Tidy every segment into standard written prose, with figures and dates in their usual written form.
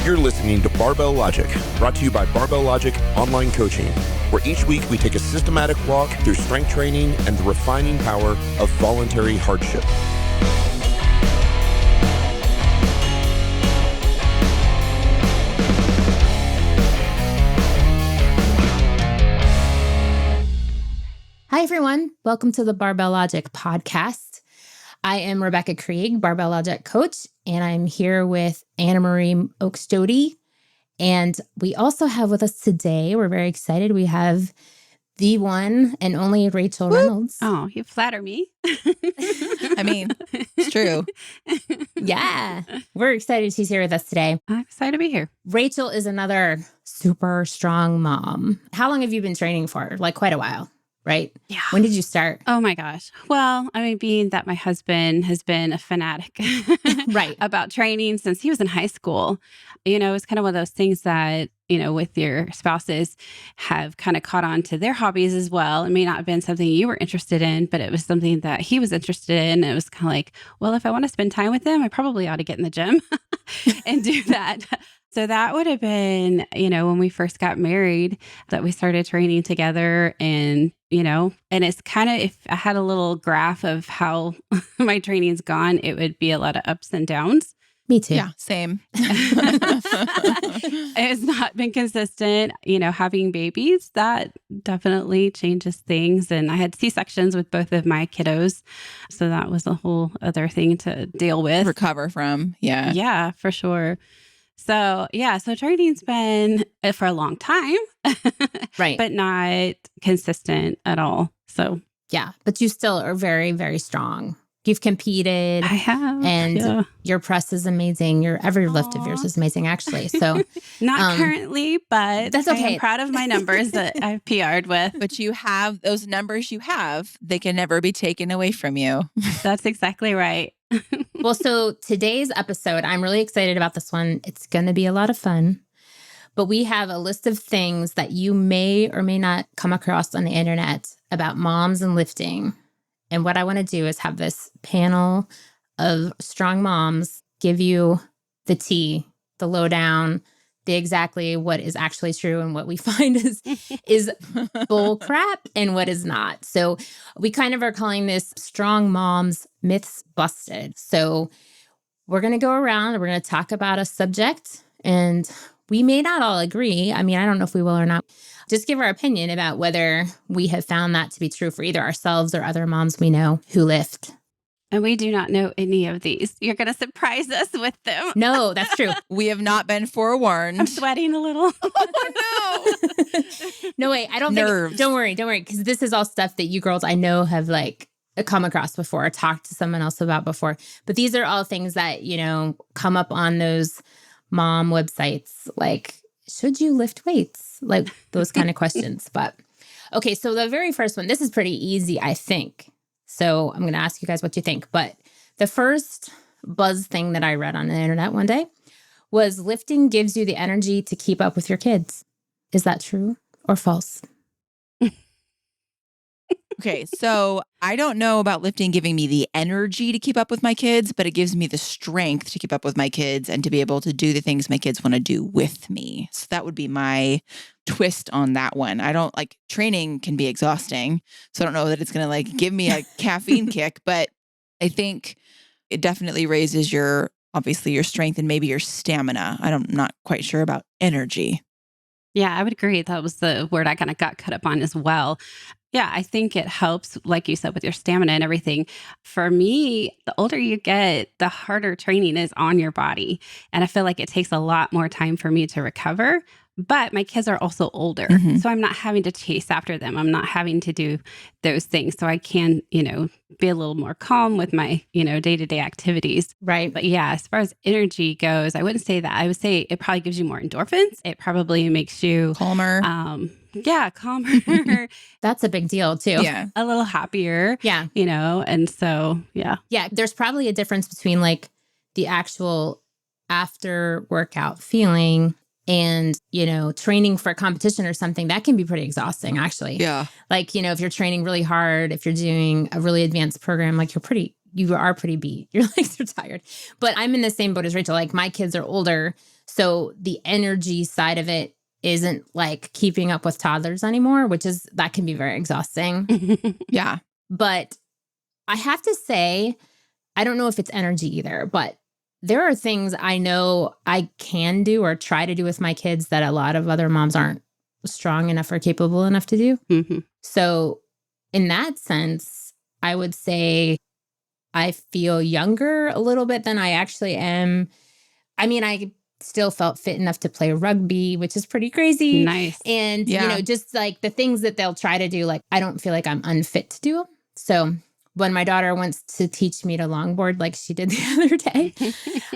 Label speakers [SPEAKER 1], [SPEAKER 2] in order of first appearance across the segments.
[SPEAKER 1] You're listening to Barbell Logic, brought to you by Barbell Logic Online Coaching, where each week we take a systematic walk through strength training and the refining power of voluntary hardship.
[SPEAKER 2] Hi, everyone. Welcome to the Barbell Logic podcast. I am Rebecca Krieg, Barbell Logic coach, and I'm here with Anna Marie Oakstody. And we also have with us today, we're very excited, we have the one and only Rachel Reynolds.
[SPEAKER 3] Oh, you flatter me.
[SPEAKER 4] I mean, it's true.
[SPEAKER 2] Yeah, we're excited she's here with us today.
[SPEAKER 3] I'm excited to be here.
[SPEAKER 2] Rachel is another super strong mom. How long have you been training for? Like quite a while, right?
[SPEAKER 3] Yeah.
[SPEAKER 2] When did you start?
[SPEAKER 3] Oh my gosh. Well, I mean, being that my husband has been a fanatic
[SPEAKER 2] Right.
[SPEAKER 3] about training since he was in high school, it's kind of one of those things that, with your spouses have kind of caught on to their hobbies as well. It may not have been something you were interested in, but it was something that he was interested in. It was kind of like, well, if I want to spend time with him, I probably ought to get in the gym and do that. So that would have been, when we first got married, that we started training together. And, and it's kind of, if I had a little graph of how my training's gone, it would be a lot of ups and downs.
[SPEAKER 2] Me too.
[SPEAKER 4] Yeah, same.
[SPEAKER 3] It's not been consistent, having babies, that definitely changes things. And I had C-sections with both of my kiddos. So that was a whole other thing to deal with.
[SPEAKER 4] Recover from. Yeah.
[SPEAKER 3] Yeah, for sure. So training's been for a long time,
[SPEAKER 2] Right.
[SPEAKER 3] but not consistent at all. So
[SPEAKER 2] Yeah, but you still are very, very strong. You've competed.
[SPEAKER 3] I have.
[SPEAKER 2] And your press is amazing. Every lift of yours is amazing, actually. So
[SPEAKER 3] not currently, but
[SPEAKER 2] that's okay.
[SPEAKER 3] I am proud of my numbers that I've PR'd with.
[SPEAKER 4] But you have those numbers they can never be taken away from you.
[SPEAKER 3] That's exactly right.
[SPEAKER 2] Well, so today's episode, I'm really excited about this one. It's going to be a lot of fun. But we have a list of things that you may or may not come across on the internet about moms and lifting. And what I want to do is have this panel of strong moms give you the tea, the lowdown, the exactly what is actually true and what we find is bull crap and what is not. So we kind of are calling this Strong Moms Myths Busted. So we're going to go around and we're going to talk about a subject, and we may not all agree. I mean, I don't know if we will or not. Just give our opinion about whether we have found that to be true for either ourselves or other moms we know who lift.
[SPEAKER 3] And we do not know any of these. You're going to surprise us with them.
[SPEAKER 2] No, that's true.
[SPEAKER 4] We have not been forewarned.
[SPEAKER 3] I'm sweating a little.
[SPEAKER 4] Oh, no.
[SPEAKER 2] No, wait, I don't
[SPEAKER 4] Nerves.
[SPEAKER 2] think, don't worry. Because this is all stuff that you girls I know have come across before or talked to someone else about before. But these are all things that, come up on those mom websites, like, should you lift weights? Like those kind of questions. But okay, so the very first one, this is pretty easy, I think. So I'm going to ask you guys what you think. But the first buzz thing that I read on the internet one day was lifting gives you the energy to keep up with your kids. Is that true or false?
[SPEAKER 4] Okay, so I don't know about lifting giving me the energy to keep up with my kids, but it gives me the strength to keep up with my kids and to be able to do the things my kids want to do with me. So that would be my twist on that one. I don't training can be exhausting. So I don't know that it's going to give me a caffeine kick, but I think it definitely raises your strength and maybe your stamina. I'm not quite sure about energy.
[SPEAKER 3] Yeah, I would agree. That was the word I kind of got cut up on as well. Yeah, I think it helps, like you said, with your stamina and everything. For me, the older you get, the harder training is on your body. And I feel like it takes a lot more time for me to recover. But my kids are also older.
[SPEAKER 4] Mm-hmm.
[SPEAKER 3] So I'm not having to chase after them. I'm not having to do those things. So I can, be a little more calm with my, day-to-day activities.
[SPEAKER 2] Right.
[SPEAKER 3] But yeah, as far as energy goes, I wouldn't say that. I would say it probably gives you more endorphins. It probably makes you
[SPEAKER 4] Calmer.
[SPEAKER 3] Calmer.
[SPEAKER 2] That's a big deal too.
[SPEAKER 4] Yeah.
[SPEAKER 3] A little happier.
[SPEAKER 2] Yeah.
[SPEAKER 3] And so, yeah.
[SPEAKER 2] Yeah. There's probably a difference between the actual after workout feeling and, training for a competition or something. That can be pretty exhausting, actually.
[SPEAKER 4] Yeah.
[SPEAKER 2] If you're training really hard, if you're doing a really advanced program, you're pretty you are pretty beat. Your legs are tired. But I'm in the same boat as Rachel. Like my kids are older. So the energy side of it isn't like keeping up with toddlers anymore, that can be very exhausting.
[SPEAKER 4] Yeah.
[SPEAKER 2] But I have to say, I don't know if it's energy either, but there are things I know I can do or try to do with my kids that a lot of other moms aren't strong enough or capable enough to do.
[SPEAKER 3] Mm-hmm.
[SPEAKER 2] So in that sense, I would say I feel younger a little bit than I actually am. I mean, I still felt fit enough to play rugby, which is pretty crazy.
[SPEAKER 3] Nice.
[SPEAKER 2] And,
[SPEAKER 4] Yeah.
[SPEAKER 2] just like the things that they'll try to do, like I don't feel like I'm unfit to do. So when my daughter wants to teach me to longboard like she did the other day,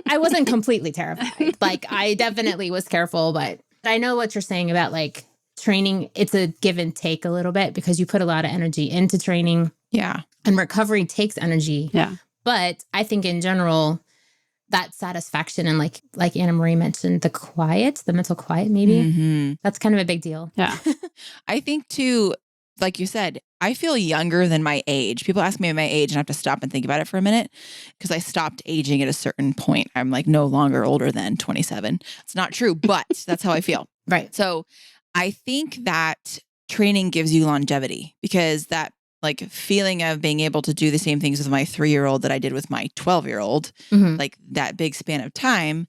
[SPEAKER 2] I wasn't completely terrified. Like I definitely was careful, but I know what you're saying about like training. It's a give and take a little bit because you put a lot of energy into training.
[SPEAKER 4] Yeah.
[SPEAKER 2] And recovery takes energy.
[SPEAKER 3] Yeah.
[SPEAKER 2] But I think in general, that satisfaction and like Anna Marie mentioned, the mental quiet maybe, that's kind of a big deal.
[SPEAKER 3] Yeah.
[SPEAKER 4] I think too, like you said, I feel younger than my age. People ask me my age and I have to stop and think about it for a minute because I stopped aging at a certain point. I'm like no longer older than 27. It's not true, but that's how I feel.
[SPEAKER 2] Right.
[SPEAKER 4] So I think that training gives you longevity because that like feeling of being able to do the same things with my 3-year-old that I did with my 12-year-old, like that big span of time,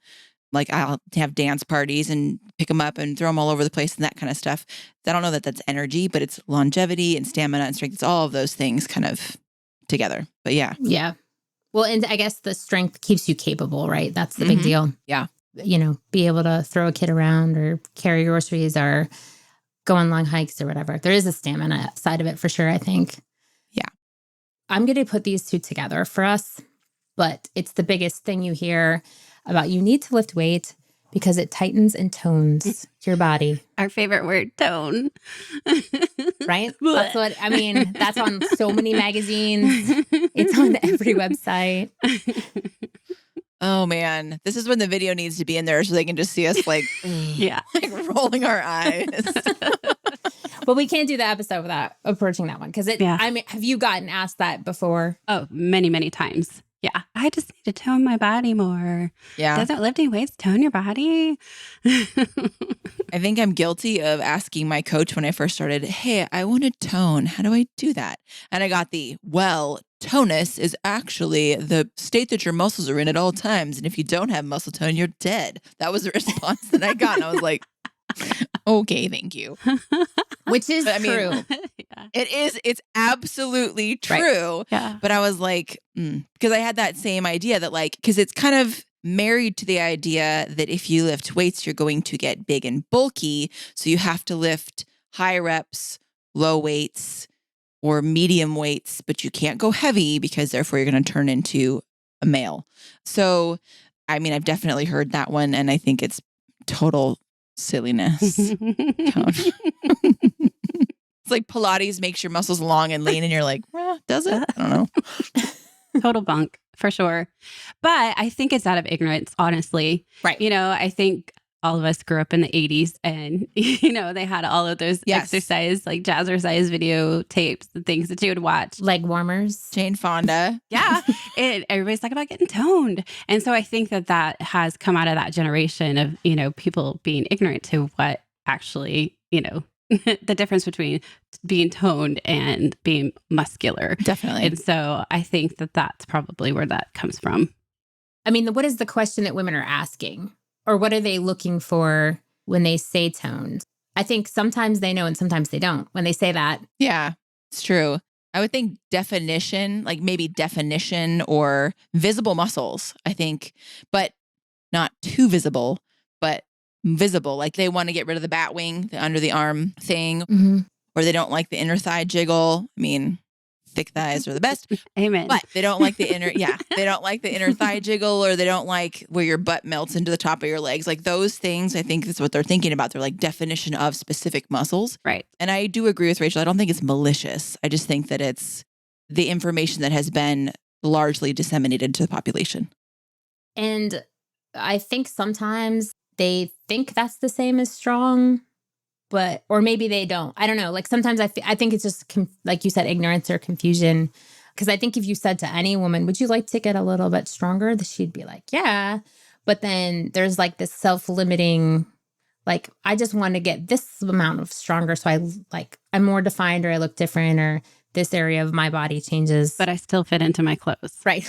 [SPEAKER 4] like I'll have dance parties and pick them up and throw them all over the place and that kind of stuff. I don't know that that's energy, but it's longevity and stamina and strength. It's all of those things kind of together. But yeah.
[SPEAKER 2] Yeah. Well, and I guess the strength keeps you capable, right? That's the big deal.
[SPEAKER 4] Yeah.
[SPEAKER 2] Be able to throw a kid around or carry groceries or go on long hikes or whatever. There is a stamina side of it for sure, I think.
[SPEAKER 4] Yeah.
[SPEAKER 2] I'm going to put these two together for us, but it's the biggest thing you hear about you need to lift weight because it tightens and tones your body.
[SPEAKER 3] Our favorite word, tone.
[SPEAKER 2] Right? That's what, I mean, that's on so many magazines. It's on every website.
[SPEAKER 4] Oh man, this is when the video needs to be in there so they can just see us like,
[SPEAKER 3] Yeah.
[SPEAKER 4] like rolling our eyes.
[SPEAKER 2] But we can't do the episode without approaching that one because I mean, have you gotten asked that before?
[SPEAKER 3] Oh, many, many times. Yeah. I just need to tone my body more.
[SPEAKER 4] Yeah.
[SPEAKER 3] Doesn't lifting weights tone your body?
[SPEAKER 4] I think I'm guilty of asking my coach when I first started, hey, I want to tone. How do I do that? And I got tonus is actually the state that your muscles are in at all times. And if you don't have muscle tone, you're dead. That was the response that I got. And I was like, okay, thank you.
[SPEAKER 2] Which is true.
[SPEAKER 3] Yeah.
[SPEAKER 4] It is. It's absolutely true.
[SPEAKER 3] Right. Yeah.
[SPEAKER 4] But I was like, because I had that same idea that like, because it's kind of married to the idea that if you lift weights, you're going to get big and bulky. So you have to lift high reps, low weights, or medium weights, but you can't go heavy because therefore you're going to turn into a male. So, I mean, I've definitely heard that one, and I think it's total silliness. It's like Pilates makes your muscles long and lean, and you're like, well, does it? I don't know.
[SPEAKER 3] Total bunk, for sure. But I think it's out of ignorance, honestly.
[SPEAKER 2] Right.
[SPEAKER 3] I think all of us grew up in the 80s and, they had all of those exercise, like jazzercise video tapes, the things that you would watch.
[SPEAKER 2] Leg warmers.
[SPEAKER 4] Jane Fonda.
[SPEAKER 3] Yeah. And everybody's talking about getting toned. And so I think that has come out of that generation of, people being ignorant to what actually, the difference between being toned and being muscular.
[SPEAKER 4] Definitely.
[SPEAKER 3] And so I think that's probably where that comes from.
[SPEAKER 2] I mean, what is the question that women are asking? Or what are they looking for when they say toned? I think sometimes they know and sometimes they don't when they say that.
[SPEAKER 4] Yeah, it's true. I would think definition, like maybe definition or visible muscles, I think, but not too visible, but visible. Like they want to get rid of the bat wing, the under the arm thing, or they don't like the inner thigh jiggle. I mean, thick thighs are the best.
[SPEAKER 3] Amen.
[SPEAKER 4] But they don't like the they don't like the inner thigh jiggle, or they don't like where your butt melts into the top of your legs. Like those things, I think that's what they're thinking about. They're like definition of specific muscles.
[SPEAKER 3] Right.
[SPEAKER 4] And I do agree with Rachel. I don't think it's malicious. I just think that it's the information that has been largely disseminated to the population.
[SPEAKER 2] And I think sometimes they think that's the same as strong, or maybe they don't. I don't know. Like sometimes I think it's just, like you said, ignorance or confusion Because I think if you said to any woman, would you like to get a little bit stronger? She'd be like, yeah. But then there's like this self-limiting, like, I just want to get this amount of stronger. So I'm more defined, or I look different, or this area of my body changes.
[SPEAKER 3] But I still fit into my clothes.
[SPEAKER 2] Right.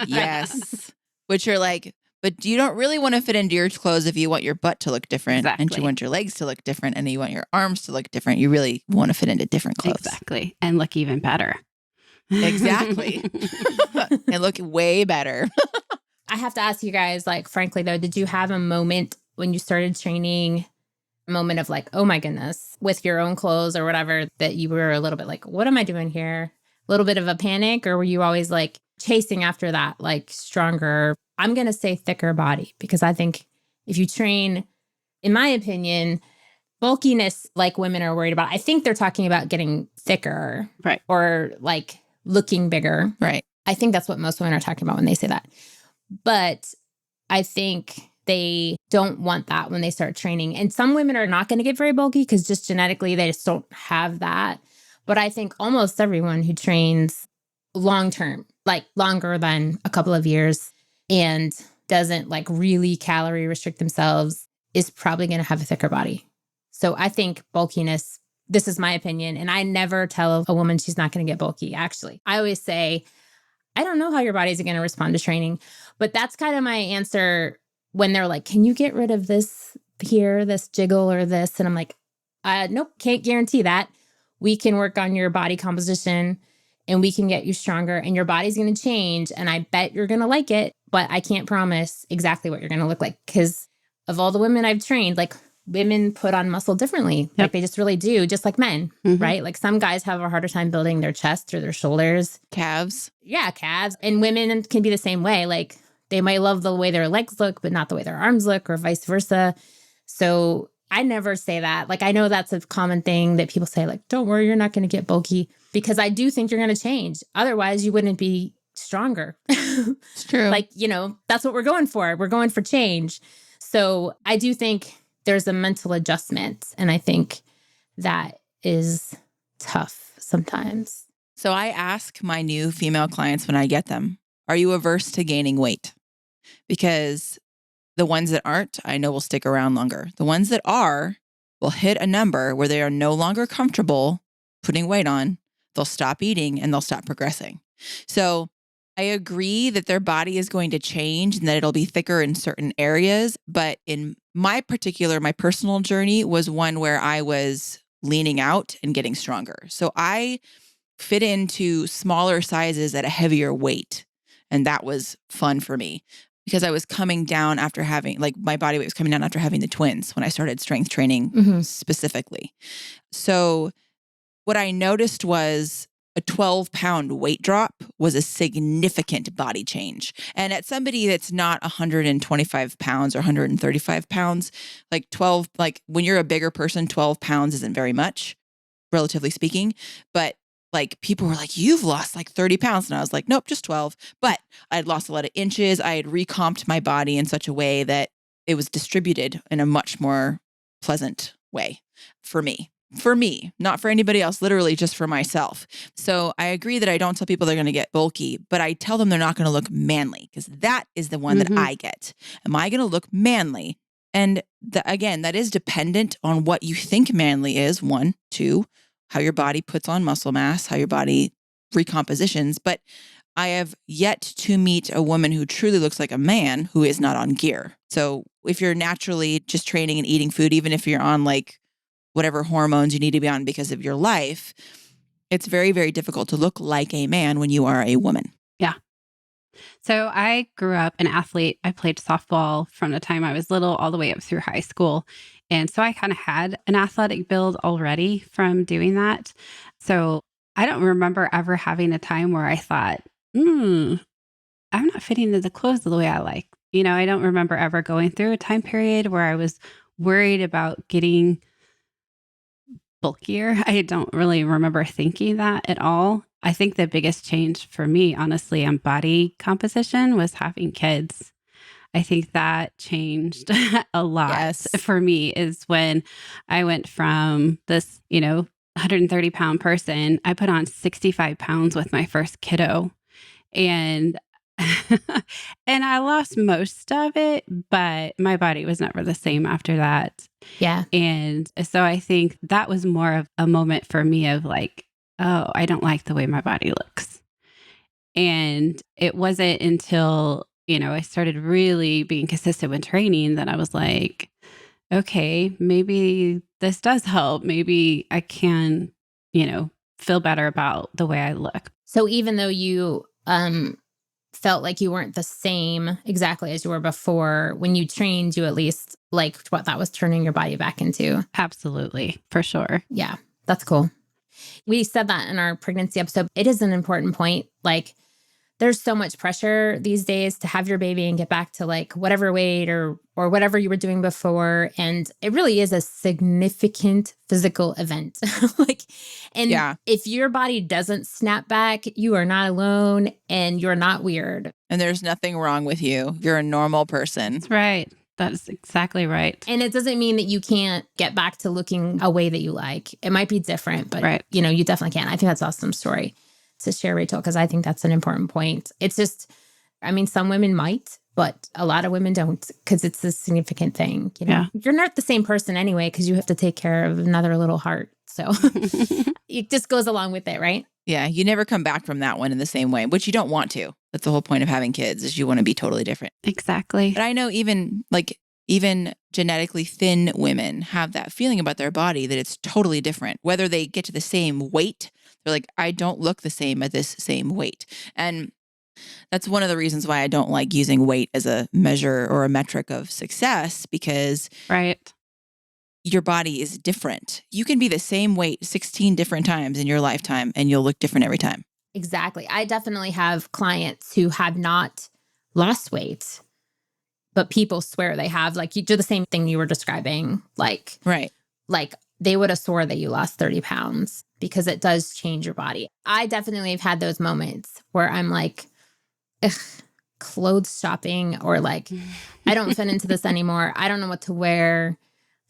[SPEAKER 4] Yes. Which are like, but you don't really want to fit into your clothes if you want your butt to look different and
[SPEAKER 3] Exactly.
[SPEAKER 4] you want your legs to look different and you want your arms to look different. You really want to fit into different clothes.
[SPEAKER 3] Exactly. And look even better.
[SPEAKER 4] Exactly. And look way better.
[SPEAKER 2] I have to ask you guys, like, frankly, though, did you have a moment when you started training, a moment of like, oh my goodness, with your own clothes or whatever, that you were a little bit like, what am I doing here? A little bit of a panic? Or were you always like chasing after that, like stronger, I'm going to say thicker body? Because I think if you train, in my opinion, bulkiness, like women are worried about, I think they're talking about getting thicker.
[SPEAKER 3] Right.
[SPEAKER 2] Or like looking bigger.
[SPEAKER 4] Right.
[SPEAKER 2] I think that's what most women are talking about when they say that. But I think they don't want that when they start training. And some women are not going to get very bulky because just genetically, they just don't have that. But I think almost everyone who trains long-term, like longer than a couple of years, and doesn't like really calorie restrict themselves, is probably going to have a thicker body. So I think bulkiness, this is my opinion. And I never tell a woman she's not going to get bulky, actually. I always say, I don't know how your body's going to respond to training. But that's kind of my answer when they're like, can you get rid of this here, this jiggle or this? And I'm like, nope, can't guarantee that. We can work on your body composition and we can get you stronger and your body's going to change. And I bet you're going to like it, but I can't promise exactly what you're going to look like. Because of all the women I've trained, like women put on muscle differently.
[SPEAKER 3] Yep.
[SPEAKER 2] Like they just really do, just like men, right? Like some guys have a harder time building their chest or their shoulders.
[SPEAKER 4] Calves.
[SPEAKER 2] Yeah, calves. And women can be the same way. Like they might love the way their legs look, but not the way their arms look, or vice versa. So I never say that. Like I know that's a common thing that people say, like, don't worry, you're not going to get bulky, because I do think you're going to change. Otherwise, you wouldn't be stronger.
[SPEAKER 4] It's true.
[SPEAKER 2] Like, that's what we're going for. We're going for change. So I do think there's a mental adjustment. And I think that is tough sometimes.
[SPEAKER 4] So I ask my new female clients when I get them, are you averse to gaining weight? Because the ones that aren't, I know will stick around longer. The ones that are will hit a number where they are no longer comfortable putting weight on. They'll stop eating and they'll stop progressing. So I agree that their body is going to change and that it'll be thicker in certain areas. But in my personal journey was one where I was leaning out and getting stronger. So I fit into smaller sizes at a heavier weight. And that was fun for me because I was coming down after having, like, my body weight was coming down after having the twins when I started strength training specifically. So what I noticed was a 12-pound weight drop was a significant body change. And at somebody that's not 125 pounds or 135 pounds, like when you're a bigger person, 12 pounds isn't very much, relatively speaking. But like people were like, you've lost like 30 pounds. And I was like, nope, just 12. But I had lost a lot of inches. I had recomped my body in such a way that it was distributed in a much more pleasant way for me. For me, not for anybody else, literally just for myself. So I agree that I don't tell people they're going to get bulky, but I tell them they're not going to look manly, because that is the one that I get. Am I going to look manly? And again, that is dependent on what you think manly is. 1, 2, how your body puts on muscle mass, how your body recompositions. But I have yet to meet a woman who truly looks like a man who is not on gear. So if you're naturally just training and eating food, even if you're on like whatever hormones you need to be on because of your life, it's very, very difficult to look like a man when you are a woman.
[SPEAKER 3] Yeah. So I grew up an athlete. I played softball from the time I was little all the way up through high school. And so I kind of had an athletic build already from doing that. So I don't remember ever having a time where I thought, I'm not fitting into the clothes the way I like. I don't remember ever going through a time period where I was worried about getting bulkier. I don't really remember thinking that at all. I think the biggest change for me, honestly, on body composition was having kids. I think that changed a lot for me, is when I went from this, 130-pound person. I put on 65 pounds with my first kiddo. And and I lost most of it, but my body was never the same after that.
[SPEAKER 2] Yeah.
[SPEAKER 3] And so I think that was more of a moment for me of like, oh, I don't like the way my body looks. And it wasn't until, I started really being consistent with training that I was like, okay, maybe this does help. Maybe I can, feel better about the way I look.
[SPEAKER 2] So even though you felt like you weren't the same exactly as you were before, when you trained, you at least liked what that was turning your body back into.
[SPEAKER 3] Absolutely, for sure.
[SPEAKER 2] Yeah, that's cool. We said that in our pregnancy episode. It is an important point. Like, there's so much pressure these days to have your baby and get back to like whatever weight or whatever you were doing before. And it really is a significant physical event. If your body doesn't snap back, you are not alone and you're not weird.
[SPEAKER 4] And there's nothing wrong with you. You're a normal person.
[SPEAKER 3] That's right. That is exactly right.
[SPEAKER 2] And it doesn't mean that you can't get back to looking a way that you like. It might be different, but
[SPEAKER 3] right.
[SPEAKER 2] You definitely can. I think that's an awesome story to share, Rachel, because I think that's an important point. It's just, some women might, but a lot of women don't because it's a significant thing.
[SPEAKER 3] Yeah.
[SPEAKER 2] You're not the same person anyway because you have to take care of another little heart. So it just goes along with it, right?
[SPEAKER 4] Yeah. You never come back from that one in the same way, which you don't want to. That's the whole point of having kids is you want to be totally different.
[SPEAKER 3] Exactly.
[SPEAKER 4] But I know even genetically thin women have that feeling about their body that it's totally different. Whether they get to the same weight, they're like, I don't look the same at this same weight. And that's one of the reasons why I don't like using weight as a measure or a metric of success, because
[SPEAKER 3] right.
[SPEAKER 4] your body is different. You can be the same weight 16 different times in your lifetime and you'll look different every time.
[SPEAKER 2] Exactly. I definitely have clients who have not lost weight, but people swear they have. Like, you do the same thing you were describing. Like,
[SPEAKER 4] right.
[SPEAKER 2] Like, they would have swore that you lost 30 pounds because it does change your body. I definitely have had those moments where I'm like, ugh, clothes shopping, or like, I don't fit into this anymore. I don't know what to wear.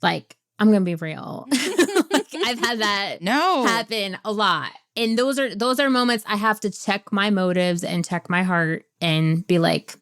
[SPEAKER 2] Like, I'm going to be real. Like, I've had that happen a lot. And those are moments I have to check my motives and check my heart and be like,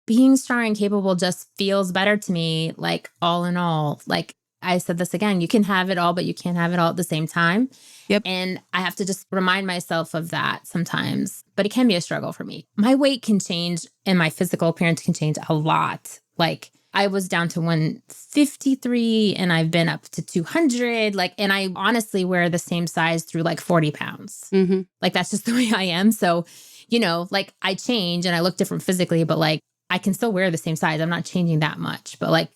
[SPEAKER 2] being strong and capable just feels better to me. Like, all in all, like I said this again, you can have it all, but you can't have it all at the same time.
[SPEAKER 4] Yep.
[SPEAKER 2] And I have to just remind myself of that sometimes, but it can be a struggle for me. My weight can change and my physical appearance can change a lot. Like, I was down to 153 and I've been up to 200. Like, and I honestly wear the same size through like 40 pounds.
[SPEAKER 3] Mm-hmm.
[SPEAKER 2] Like, that's just the way I am. So, like, I change and I look different physically, but like, I can still wear the same size. I'm not changing that much, but like,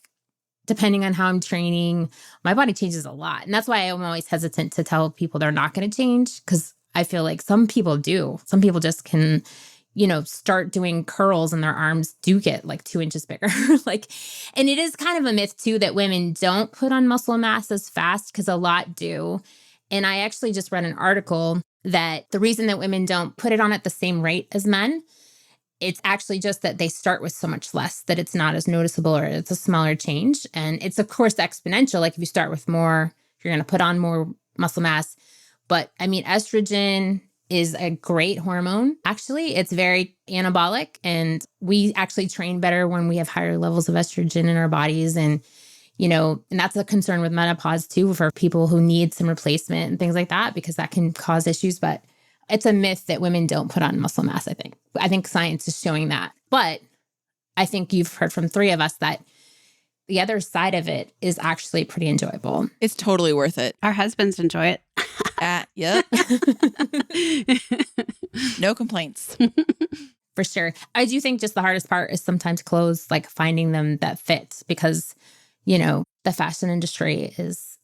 [SPEAKER 2] depending on how I'm training, my body changes a lot. And that's why I'm always hesitant to tell people they're not going to change, because I feel like some people do. Some people just can, start doing curls and their arms do get like 2 inches bigger. And it is kind of a myth too that women don't put on muscle mass as fast, because a lot do. And I actually just read an article that the reason that women don't put it on at the same rate as men, it's actually just that they start with so much less that it's not as noticeable, or it's a smaller change. And it's, of course, exponential. Like, if you start with more, you're going to put on more muscle mass. But estrogen is a great hormone. Actually, it's very anabolic, and we actually train better when we have higher levels of estrogen in our bodies. And, and that's a concern with menopause too, for people who need some replacement and things like that, because that can cause issues. But it's a myth that women don't put on muscle mass, I think. I think science is showing that. But I think you've heard from 3 of us that the other side of it is actually pretty enjoyable.
[SPEAKER 4] It's totally worth it.
[SPEAKER 3] Our husbands enjoy it.
[SPEAKER 4] Yep. No complaints.
[SPEAKER 2] For sure. I do think just the hardest part is sometimes clothes, like finding them that fit, because, the fashion industry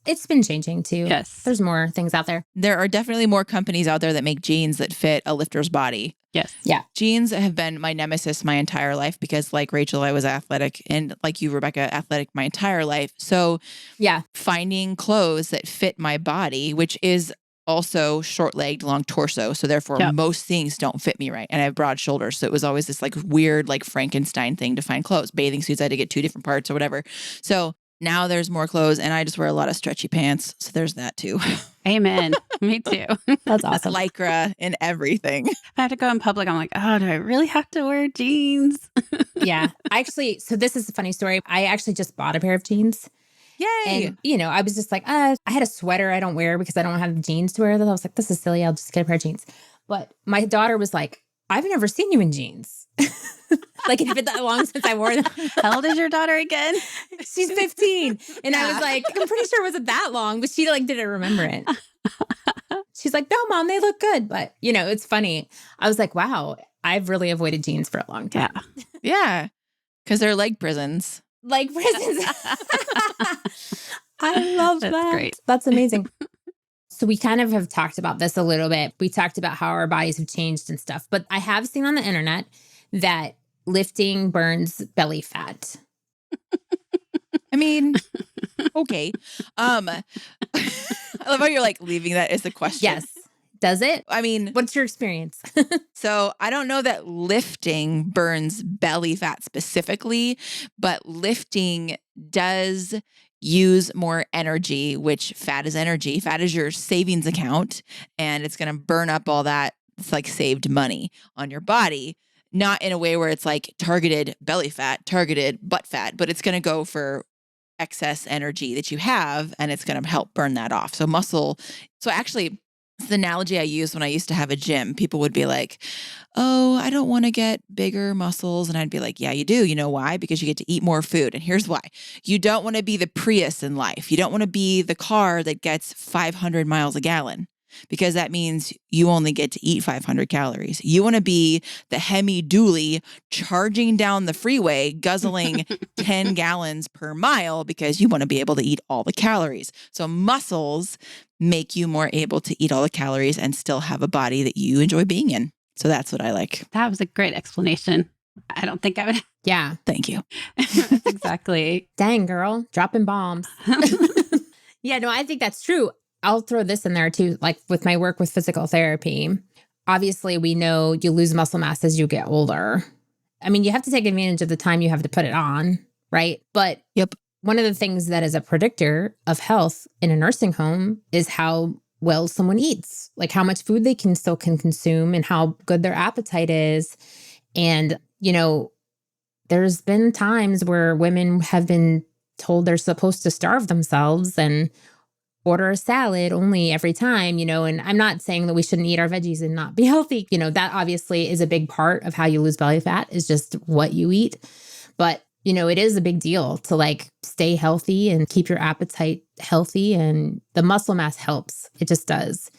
[SPEAKER 2] it's been changing too.
[SPEAKER 3] Yes.
[SPEAKER 2] There's more things out there.
[SPEAKER 4] There are definitely more companies out there that make jeans that fit a lifter's body.
[SPEAKER 3] Yes.
[SPEAKER 2] Yeah.
[SPEAKER 4] Jeans have been my nemesis my entire life, because like Rachel, I was athletic, and like you, Rebecca, athletic my entire life. So
[SPEAKER 2] yeah,
[SPEAKER 4] finding clothes that fit my body, which is also short-legged, long torso. So therefore most things don't fit me right. And I have broad shoulders. So it was always this like weird, like Frankenstein thing to find clothes. Bathing suits, I had to get 2 different parts or whatever. So Now there's more clothes and I just wear a lot of stretchy pants. So there's that too.
[SPEAKER 3] Amen. Me too.
[SPEAKER 2] That's awesome.
[SPEAKER 4] Lycra and everything.
[SPEAKER 3] If I have to go in public, I'm like, oh, do I really have to wear jeans?
[SPEAKER 2] Yeah. Actually, so this is a funny story. I actually just bought a pair of jeans.
[SPEAKER 4] Yay.
[SPEAKER 2] And, I was just like, I had a sweater I don't wear because I don't have jeans to wear. I was like, this is silly. I'll just get a pair of jeans. But my daughter was like, I've never seen you in jeans. Like, it's been that long since I wore them.
[SPEAKER 3] How old is your daughter again?
[SPEAKER 2] She's 15. And I was like, I'm pretty sure it wasn't that long, but she didn't remember it. She's like, no, Mom, they look good. But, it's funny. I was like, wow, I've really avoided jeans for a long time.
[SPEAKER 4] Yeah. Because they're leg prisons.
[SPEAKER 2] Like prisons. I love that.
[SPEAKER 3] That's great.
[SPEAKER 2] That's amazing. So we kind of have talked about this a little bit. We talked about how our bodies have changed and stuff. But I have seen on the internet that lifting burns belly fat.
[SPEAKER 4] I mean, okay. I love how you're like leaving that as a question.
[SPEAKER 2] Yes. Does it?
[SPEAKER 4] I mean,
[SPEAKER 2] What's your experience?
[SPEAKER 4] so I don't know that lifting burns belly fat specifically, but lifting does use more energy, which fat is energy. Fat is your savings account, and it's going to burn up all that. It's like saved money on your body, not in a way where it's like targeted belly fat, targeted butt fat, but it's going to go for excess energy that you have, and it's going to help burn that off. So actually, it's the analogy I used when I used to have a gym. People would be like, oh, I don't want to get bigger muscles. And I'd be like, yeah, you do. You know why? Because you get to eat more food. And here's why. You don't want to be the Prius in life. You don't want to be the car that gets 500 miles a gallon, because that means you only get to eat 500 calories. You want to be the Hemi Dooley charging down the freeway, guzzling 10 gallons per mile, because you want to be able to eat all the calories. So muscles make you more able to eat all the calories and still have a body that you enjoy being in. So that's what I like.
[SPEAKER 3] That was a great explanation. I don't think I would.
[SPEAKER 2] Yeah.
[SPEAKER 4] Thank you.
[SPEAKER 3] That's exactly.
[SPEAKER 2] Dang, girl. Dropping bombs. Yeah, no, I think that's true. I'll throw this in there too, like with my work with physical therapy. Obviously, we know you lose muscle mass as you get older. I mean, you have to take advantage of the time you have to put it on, right? But
[SPEAKER 4] Yep.
[SPEAKER 2] One of the things that is a predictor of health in a nursing home is how well someone eats, like how much food they can consume and how good their appetite is. And, there's been times where women have been told they're supposed to starve themselves and order a salad only every time, and I'm not saying that we shouldn't eat our veggies and not be healthy. That obviously is a big part of how you lose belly fat, is just what you eat. But, it is a big deal to like stay healthy and keep your appetite healthy, and the muscle mass helps. It just does.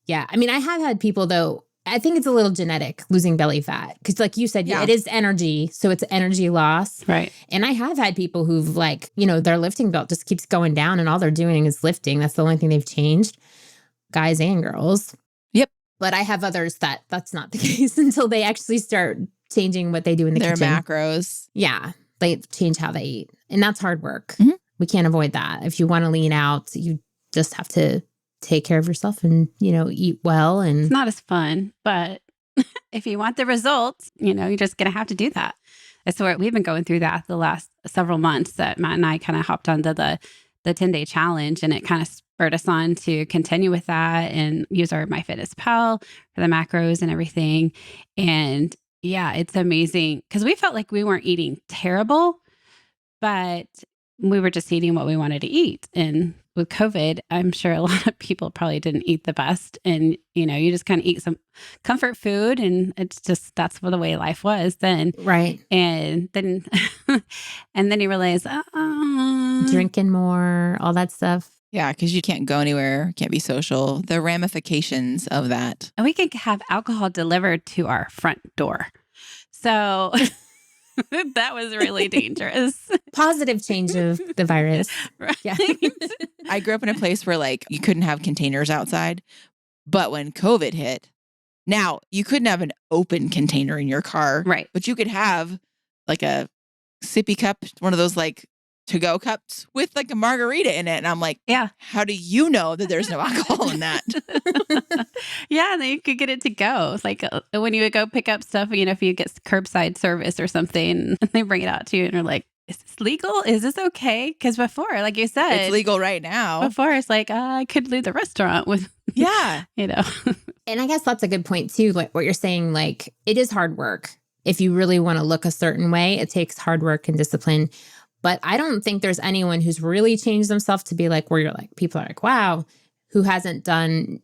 [SPEAKER 2] Yeah. I mean, I have had people though, I think it's a little genetic, losing belly fat. Because like you said, it is energy. So it's energy loss.
[SPEAKER 3] Right.
[SPEAKER 2] And I have had people who've like, their lifting belt just keeps going down and all they're doing is lifting. That's the only thing they've changed. Guys and girls.
[SPEAKER 4] Yep.
[SPEAKER 2] But I have others that's not the case until they actually start changing what they do in the kitchen.
[SPEAKER 4] Their macros.
[SPEAKER 2] Yeah. They change how they eat. And that's hard work.
[SPEAKER 4] Mm-hmm.
[SPEAKER 2] We can't avoid that. If you want to lean out, you just have to take care of yourself and, eat well. And
[SPEAKER 3] It's not as fun, but if you want the results, you're just going to have to do that. That's where we've been going through that the last several months, that Matt and I kind of hopped onto the 10-day challenge, and it kind of spurred us on to continue with that and use our MyFitnessPal for the macros and everything. And yeah, it's amazing because we felt like we weren't eating terrible, but we were just eating what we wanted to eat. And with COVID, I'm sure a lot of people probably didn't eat the best. And, you just kind of eat some comfort food, and it's just, that's what the way life was then.
[SPEAKER 2] right.
[SPEAKER 3] And then, and then you realize,
[SPEAKER 2] Drinking more, all that stuff.
[SPEAKER 4] Yeah, because you can't go anywhere, can't be social. The ramifications of that.
[SPEAKER 3] and we can have alcohol delivered to our front door. So that was really dangerous.
[SPEAKER 2] Positive change of the virus.
[SPEAKER 3] Right?
[SPEAKER 2] Yeah.
[SPEAKER 4] I grew up in a place where like you couldn't have containers outside. But when COVID hit, now you couldn't have an open container in your car.
[SPEAKER 3] Right.
[SPEAKER 4] But you could have like a sippy cup, one of those like to-go cups with like a margarita in it. And I'm like,
[SPEAKER 3] Yeah.
[SPEAKER 4] how do you know that there's no alcohol in that?
[SPEAKER 3] Yeah, and then you could get it to go. It's like when you would go pick up stuff, if you get curbside service or something, and they bring it out to you, and you're like, is this legal? Is this okay? Because before, like you said,
[SPEAKER 4] It's legal right now.
[SPEAKER 3] before it's like, I could leave the restaurant with,
[SPEAKER 4] Yeah.
[SPEAKER 3] you know.
[SPEAKER 2] And I guess that's a good point too. Like what you're saying, like it is hard work. If you really want to look a certain way, it takes hard work and discipline. But I don't think there's anyone who's really changed themselves to be like, where you're like, people are like, wow, who hasn't done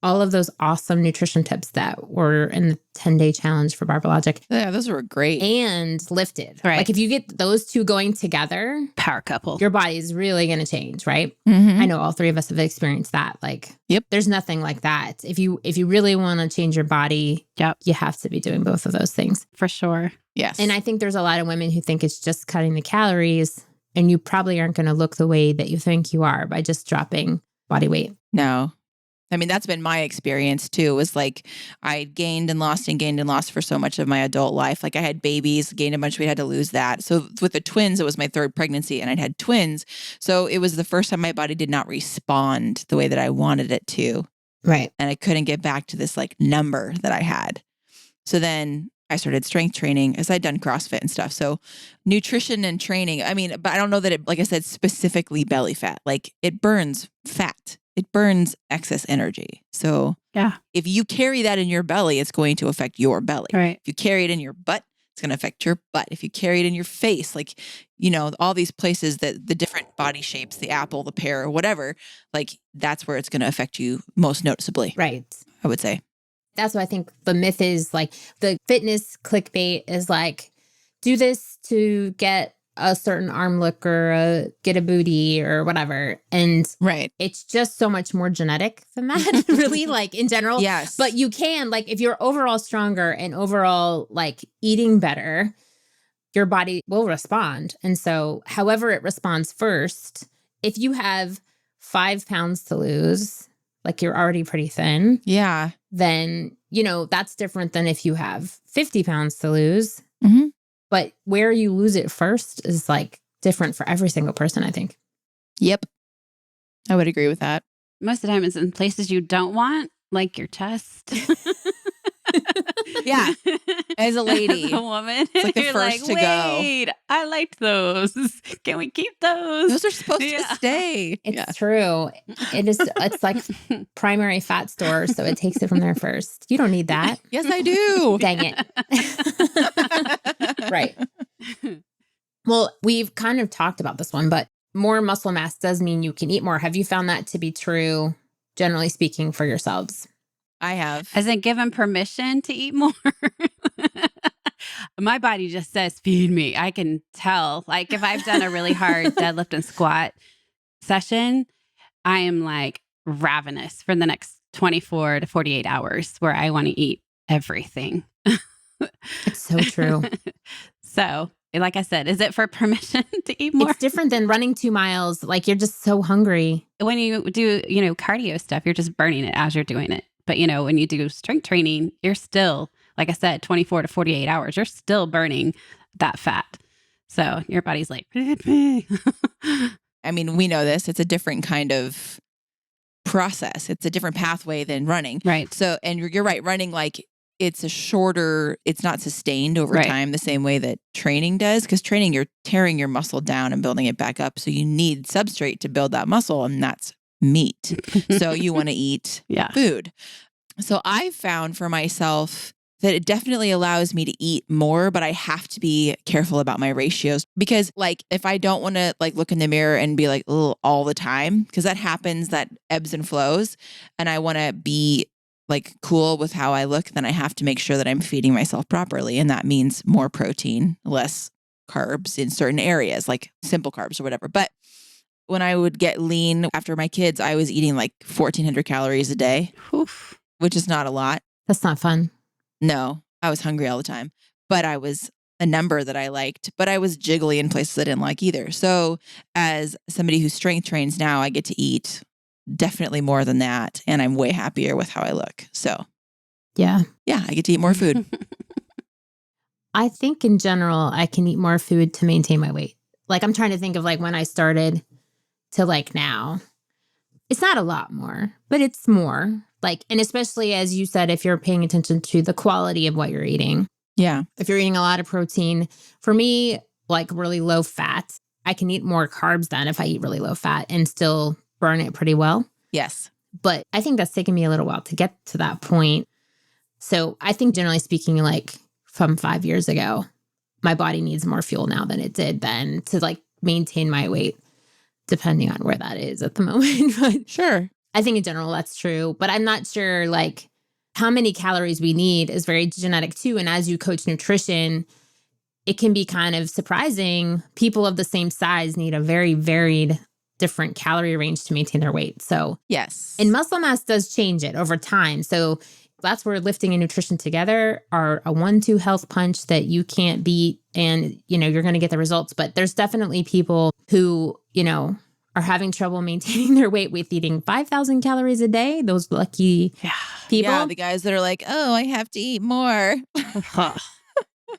[SPEAKER 2] all of those awesome nutrition tips that were in the 10-day challenge for Barbell Logic
[SPEAKER 4] Yeah, those were great.
[SPEAKER 2] and lifted.
[SPEAKER 3] Right.
[SPEAKER 2] Like if you get those two going together,
[SPEAKER 3] Power couple.
[SPEAKER 2] your body is really going to change, right?
[SPEAKER 4] Mhm.
[SPEAKER 2] I know all three of us have experienced that. Like,
[SPEAKER 4] Yep.
[SPEAKER 2] there's nothing like that. If you really want to change your body,
[SPEAKER 3] Yep.
[SPEAKER 2] you have to be doing both of those things.
[SPEAKER 3] For sure.
[SPEAKER 4] Yes.
[SPEAKER 2] And I think there's a lot of women who think it's just cutting the calories, and you probably aren't going to look the way that you think you are by just dropping body weight.
[SPEAKER 4] No. I mean, that's been my experience too, was like I gained and lost for so much of my adult life. Like I had babies, gained a bunch of weight, had to lose that. So with the twins, it was my third pregnancy and I'd had twins. So it was the first time my body did not respond the way that I wanted it to.
[SPEAKER 2] Right.
[SPEAKER 4] And I couldn't get back to this like number that I had. So then I started strength training as I'd done CrossFit and stuff. So nutrition and training, I mean, but I don't know that it, like I said, specifically belly fat, like it burns fat. It burns excess energy. So
[SPEAKER 3] Yeah.
[SPEAKER 4] if you carry that in your belly, it's going to affect your belly.
[SPEAKER 3] Right.
[SPEAKER 4] If you carry it in your butt, it's going to affect your butt. If you carry it in your face, like, you know, all these places that the different body shapes, the apple, the pear, whatever, like that's where it's going to affect you most noticeably,
[SPEAKER 2] Right.
[SPEAKER 4] I would say.
[SPEAKER 2] That's what I think the myth is. Like the fitness clickbait is like, do this to get a certain arm look or get a booty or whatever. And
[SPEAKER 4] Right.
[SPEAKER 2] it's just so much more genetic than that, really, like in general.
[SPEAKER 4] Yes.
[SPEAKER 2] But you can, like, if you're overall stronger and overall like eating better, your body will respond. And so however it responds first, if you have 5 pounds to lose, like you're already pretty thin,
[SPEAKER 4] Yeah.
[SPEAKER 2] then, you know, that's different than if you have 50 pounds to lose.
[SPEAKER 4] Mm-hmm.
[SPEAKER 2] But where you lose it first is like different for every single person, I think.
[SPEAKER 4] Yep. I would agree with that.
[SPEAKER 3] Most of the time it's in places you don't want, like your chest.
[SPEAKER 4] Yeah. As a lady.
[SPEAKER 3] As a woman.
[SPEAKER 4] It's like the
[SPEAKER 3] You're
[SPEAKER 4] first to go.
[SPEAKER 3] Wait, I liked those. Can we keep those?
[SPEAKER 4] Those are supposed to
[SPEAKER 3] Yeah.
[SPEAKER 4] stay.
[SPEAKER 2] It's true. It's like primary fat store, so it takes it from there first. You don't need that.
[SPEAKER 4] Yes, I do.
[SPEAKER 2] Dang it. Right. Well, we've kind of talked about this one, but more muscle mass does mean you can eat more. Have you found that to be true, generally speaking, for yourselves?
[SPEAKER 4] I have.
[SPEAKER 3] Has it given permission to eat more? My body just says, feed me. I can tell. Like if I've done a really hard deadlift and squat session, I am like ravenous for the next 24 to 48 hours where I want to eat everything.
[SPEAKER 2] It's so true.
[SPEAKER 3] So, like I said, is it for permission to eat more?
[SPEAKER 2] It's different than running 2 miles. Like you're just so hungry.
[SPEAKER 3] When you do, cardio stuff, you're just burning it as you're doing it. But, when you do strength training, you're still, like I said, 24 to 48 hours, you're still burning that fat. So your body's like,
[SPEAKER 4] I mean, we know this. It's a different kind of process. It's a different pathway than running.
[SPEAKER 3] right.
[SPEAKER 4] So, and you're right, running, like it's not sustained over
[SPEAKER 3] Right.
[SPEAKER 4] time the same way that training does. Because training, you're tearing your muscle down and building it back up. So you need substrate to build that muscle, and that's meat. So you want to eat
[SPEAKER 3] Yeah.
[SPEAKER 4] food. So I found for myself that it definitely allows me to eat more, but I have to be careful about my ratios because like if I don't want to like look in the mirror and be like, oh, all the time, because that happens, that ebbs and flows, and I want to be like cool with how I look, then I have to make sure that I'm feeding myself properly. And that means more protein, less carbs in certain areas, like simple carbs or whatever. But when I would get lean after my kids, I was eating like 1,400 calories a day,
[SPEAKER 3] Oof.
[SPEAKER 4] which is not a lot.
[SPEAKER 2] That's not fun.
[SPEAKER 4] No, I was hungry all the time, but I was a number that I liked, but I was jiggly in places I didn't like either. So as somebody who strength trains now, I get to eat definitely more than that. And I'm way happier with how I look. So
[SPEAKER 2] Yeah.
[SPEAKER 4] yeah, I get to eat more food.
[SPEAKER 2] I think in general, I can eat more food to maintain my weight. Like I'm trying to think of like when I started to like now. It's not a lot more, but it's more. Like, and especially as you said, if you're paying attention to the quality of what you're eating.
[SPEAKER 4] Yeah.
[SPEAKER 2] If you're eating a lot of protein, for me, like really low fat. I can eat more carbs then if I eat really low fat and still burn it pretty well.
[SPEAKER 4] Yes.
[SPEAKER 2] But I think that's taken me a little while to get to that point. So I think generally speaking, like from 5 years ago, my body needs more fuel now than it did then to like maintain my weight, depending on where that is at the moment. But
[SPEAKER 4] Sure.
[SPEAKER 2] I think in general that's true. But I'm not sure like how many calories we need is very genetic too. And as you coach nutrition, it can be kind of surprising. People of the same size need a very varied, different calorie range to maintain their weight. So,
[SPEAKER 4] Yes.
[SPEAKER 2] and muscle mass does change it over time. So that's where lifting and nutrition together are a 1-2 health punch that you can't beat. And, you know, you're going to get the results. But there's definitely people who, you know, are having trouble maintaining their weight with eating 5,000 calories a day. Those lucky people.
[SPEAKER 4] Yeah, the guys that are like, oh, I have to eat more.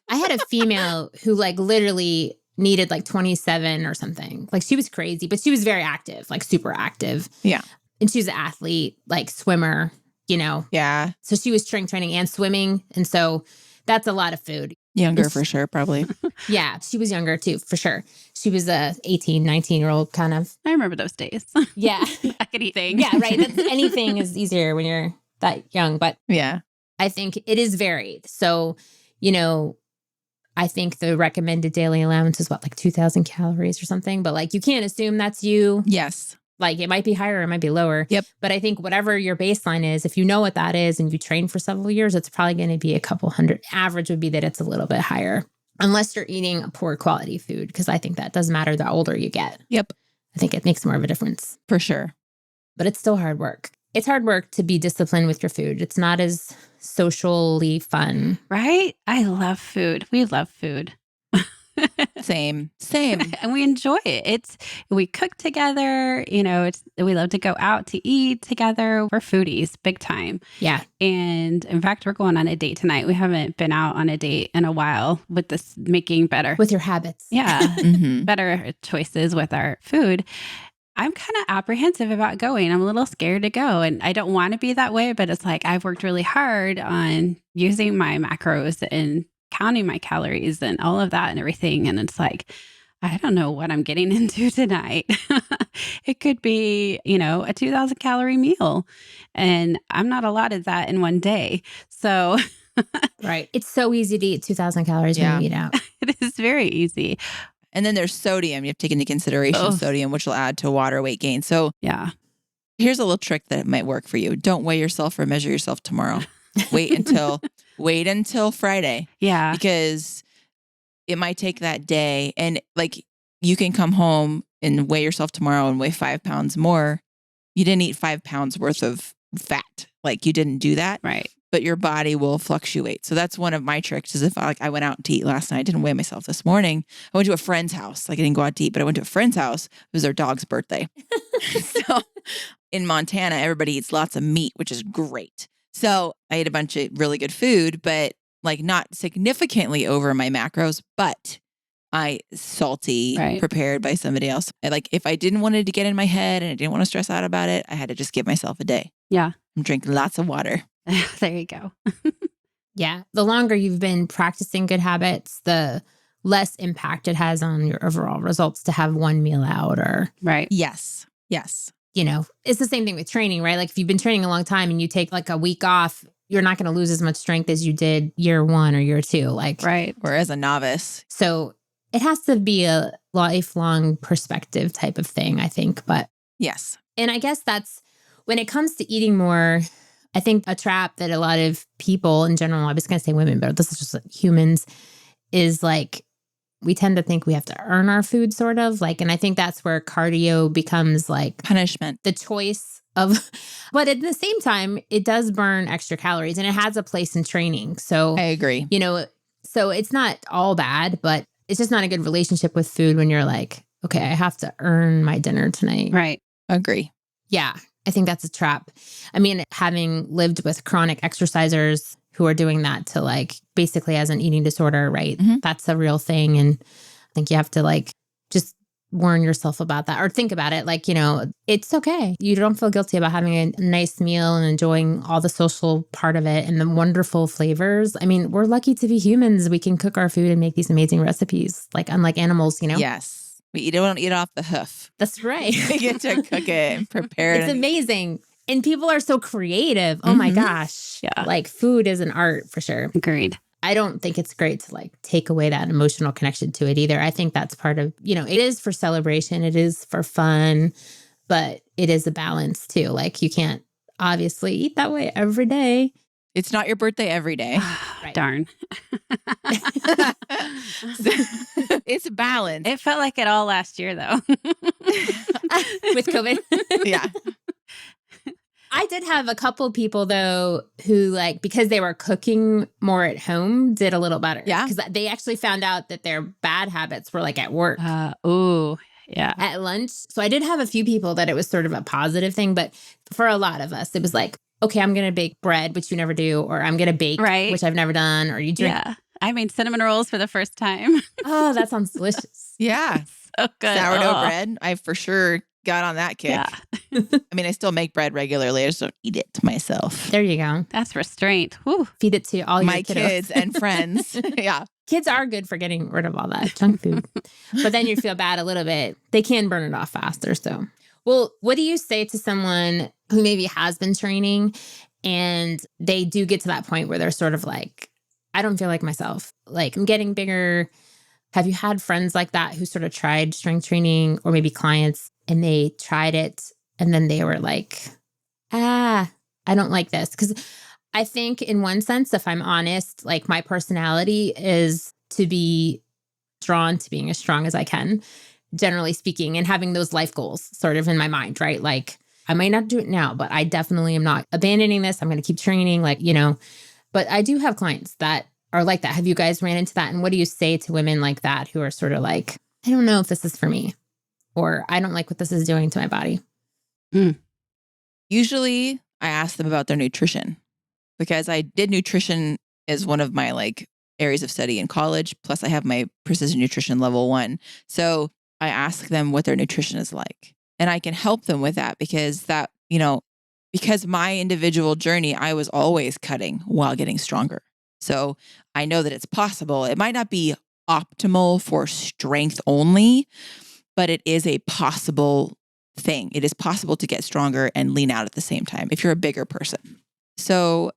[SPEAKER 2] I had a female who like literally needed like 27 or something. Like she was crazy, but she was very active, like super active.
[SPEAKER 4] Yeah.
[SPEAKER 2] And she was an athlete, like swimmer, you know.
[SPEAKER 4] Yeah.
[SPEAKER 2] So she was strength training and swimming. And so that's a lot of food.
[SPEAKER 4] Younger for sure, probably.
[SPEAKER 2] Yeah. She was younger too, for sure. She was a 18, 19-year-old kind of.
[SPEAKER 3] I remember those days.
[SPEAKER 2] Yeah.
[SPEAKER 3] I could eat things.
[SPEAKER 2] Yeah, right. Anything is easier when you're that young. But
[SPEAKER 4] Yeah.
[SPEAKER 2] I think it is varied. So, you know, I think the recommended daily allowance is like 2,000 calories or something. But like, you can't assume that's you.
[SPEAKER 4] Yes.
[SPEAKER 2] Like it might be higher, it might be lower.
[SPEAKER 4] Yep.
[SPEAKER 2] But I think whatever your baseline is, if you know what that is and you train for several years, it's probably going to be a couple hundred. Average would be that it's a little bit higher, unless you're eating a poor quality food, because I think that does matter the older you get.
[SPEAKER 4] Yep.
[SPEAKER 2] I think it makes more of a difference.
[SPEAKER 4] For sure.
[SPEAKER 2] But it's still hard work. It's hard work to be disciplined with your food. It's not as socially fun.
[SPEAKER 3] Right? I love food. We love food.
[SPEAKER 4] Same.
[SPEAKER 3] And we enjoy it. We cook together, you know, we love to go out to eat together. We're foodies, big time.
[SPEAKER 2] Yeah.
[SPEAKER 3] And in fact, we're going on a date tonight. We haven't been out on a date in a while with this making better.
[SPEAKER 2] With your habits.
[SPEAKER 3] Yeah.
[SPEAKER 4] Mhm.
[SPEAKER 3] Better choices with our food. I'm kind of apprehensive about going. I'm a little scared to go. And I don't want to be that way, but it's like I've worked really hard on using my macros and counting my calories and all of that and everything. And it's like, I don't know what I'm getting into tonight. It could be, you know, a 2,000 calorie meal. And I'm not allotted that in one day. So
[SPEAKER 2] Right. It's so easy to eat 2,000 calories when you eat out.
[SPEAKER 3] it is very easy.
[SPEAKER 4] And then there's sodium. You have to take into consideration sodium, which will add to water weight gain. So
[SPEAKER 3] Yeah.
[SPEAKER 4] here's a little trick that might work for you. Don't weigh yourself or measure yourself tomorrow. Wait until Friday,
[SPEAKER 3] Yeah.
[SPEAKER 4] because it might take that day. And like you can come home and weigh yourself tomorrow and weigh 5 pounds more. You didn't eat 5 pounds worth of fat. Like you didn't do that.
[SPEAKER 3] Right.
[SPEAKER 4] But your body will fluctuate. So that's one of my tricks is if I went out to eat last night, I didn't weigh myself this morning. I went to a friend's house. Like I didn't go out to eat, but I went to a friend's house. It was their dog's birthday. So in Montana, everybody eats lots of meat, which is great. So I ate a bunch of really good food, but like not significantly over my macros, but salty,
[SPEAKER 3] Right.
[SPEAKER 4] prepared by somebody else. Like if I didn't want it to get in my head and I didn't want to stress out about it, I had to just give myself a day.
[SPEAKER 3] Yeah.
[SPEAKER 4] I'm drinking lots of water.
[SPEAKER 3] There you go.
[SPEAKER 2] Yeah. The longer you've been practicing good habits, the less impact it has on your overall results to have one meal out or,
[SPEAKER 3] Right.
[SPEAKER 4] Yes. Yes.
[SPEAKER 2] you know, it's the same thing with training, right? Like if you've been training a long time and you take like a week off, you're not going to lose as much strength as you did year 1 or year 2. Like,
[SPEAKER 3] Right.
[SPEAKER 4] Or as a novice.
[SPEAKER 2] so it has to be a lifelong perspective type of thing, I think. But,
[SPEAKER 4] Yes.
[SPEAKER 2] and I guess that's when it comes to eating more, I think a trap that a lot of people in general, I was going to say women, but this is just like humans, is like, we tend to think we have to earn our food sort of like, and I think that's where cardio becomes like
[SPEAKER 4] Punishment.
[SPEAKER 2] the choice of, but at the same time, it does burn extra calories and it has a place in training. So,
[SPEAKER 4] I agree.
[SPEAKER 2] you know, so it's not all bad, but it's just not a good relationship with food when you're like, okay, I have to earn my dinner tonight.
[SPEAKER 3] Right.
[SPEAKER 4] Agree.
[SPEAKER 2] Yeah, I think that's a trap. I mean, having lived with chronic exercisers who are doing that to like basically as an eating disorder, right?
[SPEAKER 4] Mhm.
[SPEAKER 2] That's a real thing. And I think you have to like just warn yourself about that or think about it. Like, it's okay. You don't feel guilty about having a nice meal and enjoying all the social part of it and the wonderful flavors. I mean, we're lucky to be humans. We can cook our food and make these amazing recipes, like unlike animals,
[SPEAKER 4] Yes. We don't eat off the hoof.
[SPEAKER 2] That's right.
[SPEAKER 4] We get to cook it and prepare it.
[SPEAKER 2] It's amazing. And people are so creative. Oh my gosh.
[SPEAKER 3] Yeah.
[SPEAKER 2] Like food is an art for sure.
[SPEAKER 3] Agreed.
[SPEAKER 2] I don't think it's great to like take away that emotional connection to it either. I think that's part of, it is for celebration. It is for fun, but it is a balance too. Like you can't obviously eat that way every day.
[SPEAKER 4] It's not your birthday every day.
[SPEAKER 2] Right.
[SPEAKER 3] Darn.
[SPEAKER 4] It's a balance.
[SPEAKER 3] It felt like it all last year though.
[SPEAKER 2] With COVID.
[SPEAKER 4] Yeah.
[SPEAKER 2] I did have a couple people though who like, because they were cooking more at home, did a little better.
[SPEAKER 4] Yeah.
[SPEAKER 2] Because they actually found out that their bad habits were like at work.
[SPEAKER 3] Yeah.
[SPEAKER 2] At lunch. So I did have a few people that it was sort of a positive thing, but for a lot of us, it was like, okay, I'm going to bake bread, which you never do, or I'm going to bake, which I've never done, or you drink.
[SPEAKER 3] Yeah. I made cinnamon rolls for the first time.
[SPEAKER 2] Oh, that sounds delicious.
[SPEAKER 4] Yeah.
[SPEAKER 3] So good.
[SPEAKER 4] Sourdough bread. I for sure got on that kick.
[SPEAKER 3] Yeah.
[SPEAKER 4] I mean, I still make bread regularly. I just don't eat it myself.
[SPEAKER 2] There you go.
[SPEAKER 3] That's restraint. Whew.
[SPEAKER 2] Feed it to all your
[SPEAKER 4] My kids and friends. Yeah.
[SPEAKER 2] Kids are good for getting rid of all that junk food. But then you feel bad a little bit. They can burn it off faster. So, well, what do you say to someone who maybe has been training and they do get to that point where they're sort of like, I don't feel like myself. Like I'm getting bigger. Have you had friends like that who sort of tried strength training or maybe clients and they tried it and then they were like, I don't like this? Because I think in one sense, if I'm honest, like my personality is to be drawn to being as strong as I can, generally speaking, and having those life goals sort of in my mind, right? Like I might not do it now, but I definitely am not abandoning this. I'm going to keep training, but I do have clients that are like that. Have you guys ran into that? And what do you say to women like that who are sort of like, I don't know if this is for me, or I don't like what this is doing to my body?
[SPEAKER 4] Usually I ask them about their nutrition because I did nutrition as one of my like areas of study in college. Plus I have my precision nutrition level 1. So I ask them what their nutrition is like and I can help them with that because because my individual journey, I was always cutting while getting stronger. So I know that it's possible. It might not be optimal for strength only, but it is a possible thing. It is possible to get stronger and lean out at the same time if you're a bigger person. So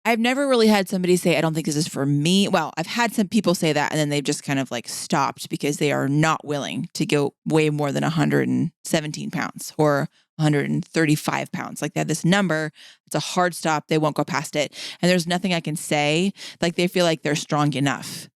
[SPEAKER 4] I've never really had somebody say, I don't think this is for me. Well, I've had some people say that and then they've just kind of like stopped because they are not willing to go way more than 117 pounds or 135 pounds. Like they have this number. It's a hard stop. They won't go past it. And there's nothing I can say. Like they feel like they're strong enough.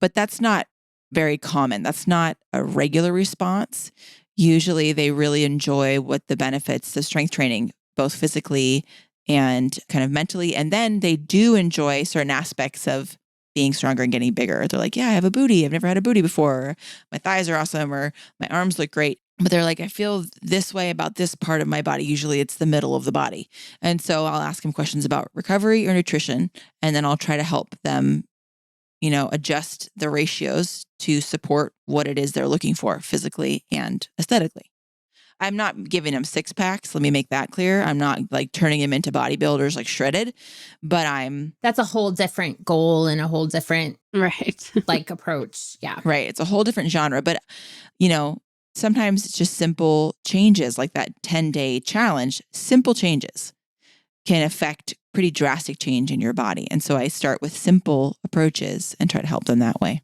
[SPEAKER 4] But that's not very common. That's not a regular response. Usually they really enjoy what the benefits of strength training, both physically and kind of mentally. And then they do enjoy certain aspects of being stronger and getting bigger. They're like, yeah, I have a booty. I've never had a booty before. My thighs are awesome, or my arms look great. But they're like, I feel this way about this part of my body. Usually it's the middle of the body. And so I'll ask them questions about recovery or nutrition, and then I'll try to help them, adjust the ratios to support what it is they're looking for physically and aesthetically. I'm not giving them 6-packs. Let me make that clear. I'm not like turning them into bodybuilders like shredded, but that's
[SPEAKER 2] a whole different goal and a whole different
[SPEAKER 3] right
[SPEAKER 2] approach. Yeah.
[SPEAKER 4] Right. It's a whole different genre, but sometimes it's just simple changes like that 10-day challenge. Simple changes can affect pretty drastic change in your body. And so I start with simple approaches and try to help them that way.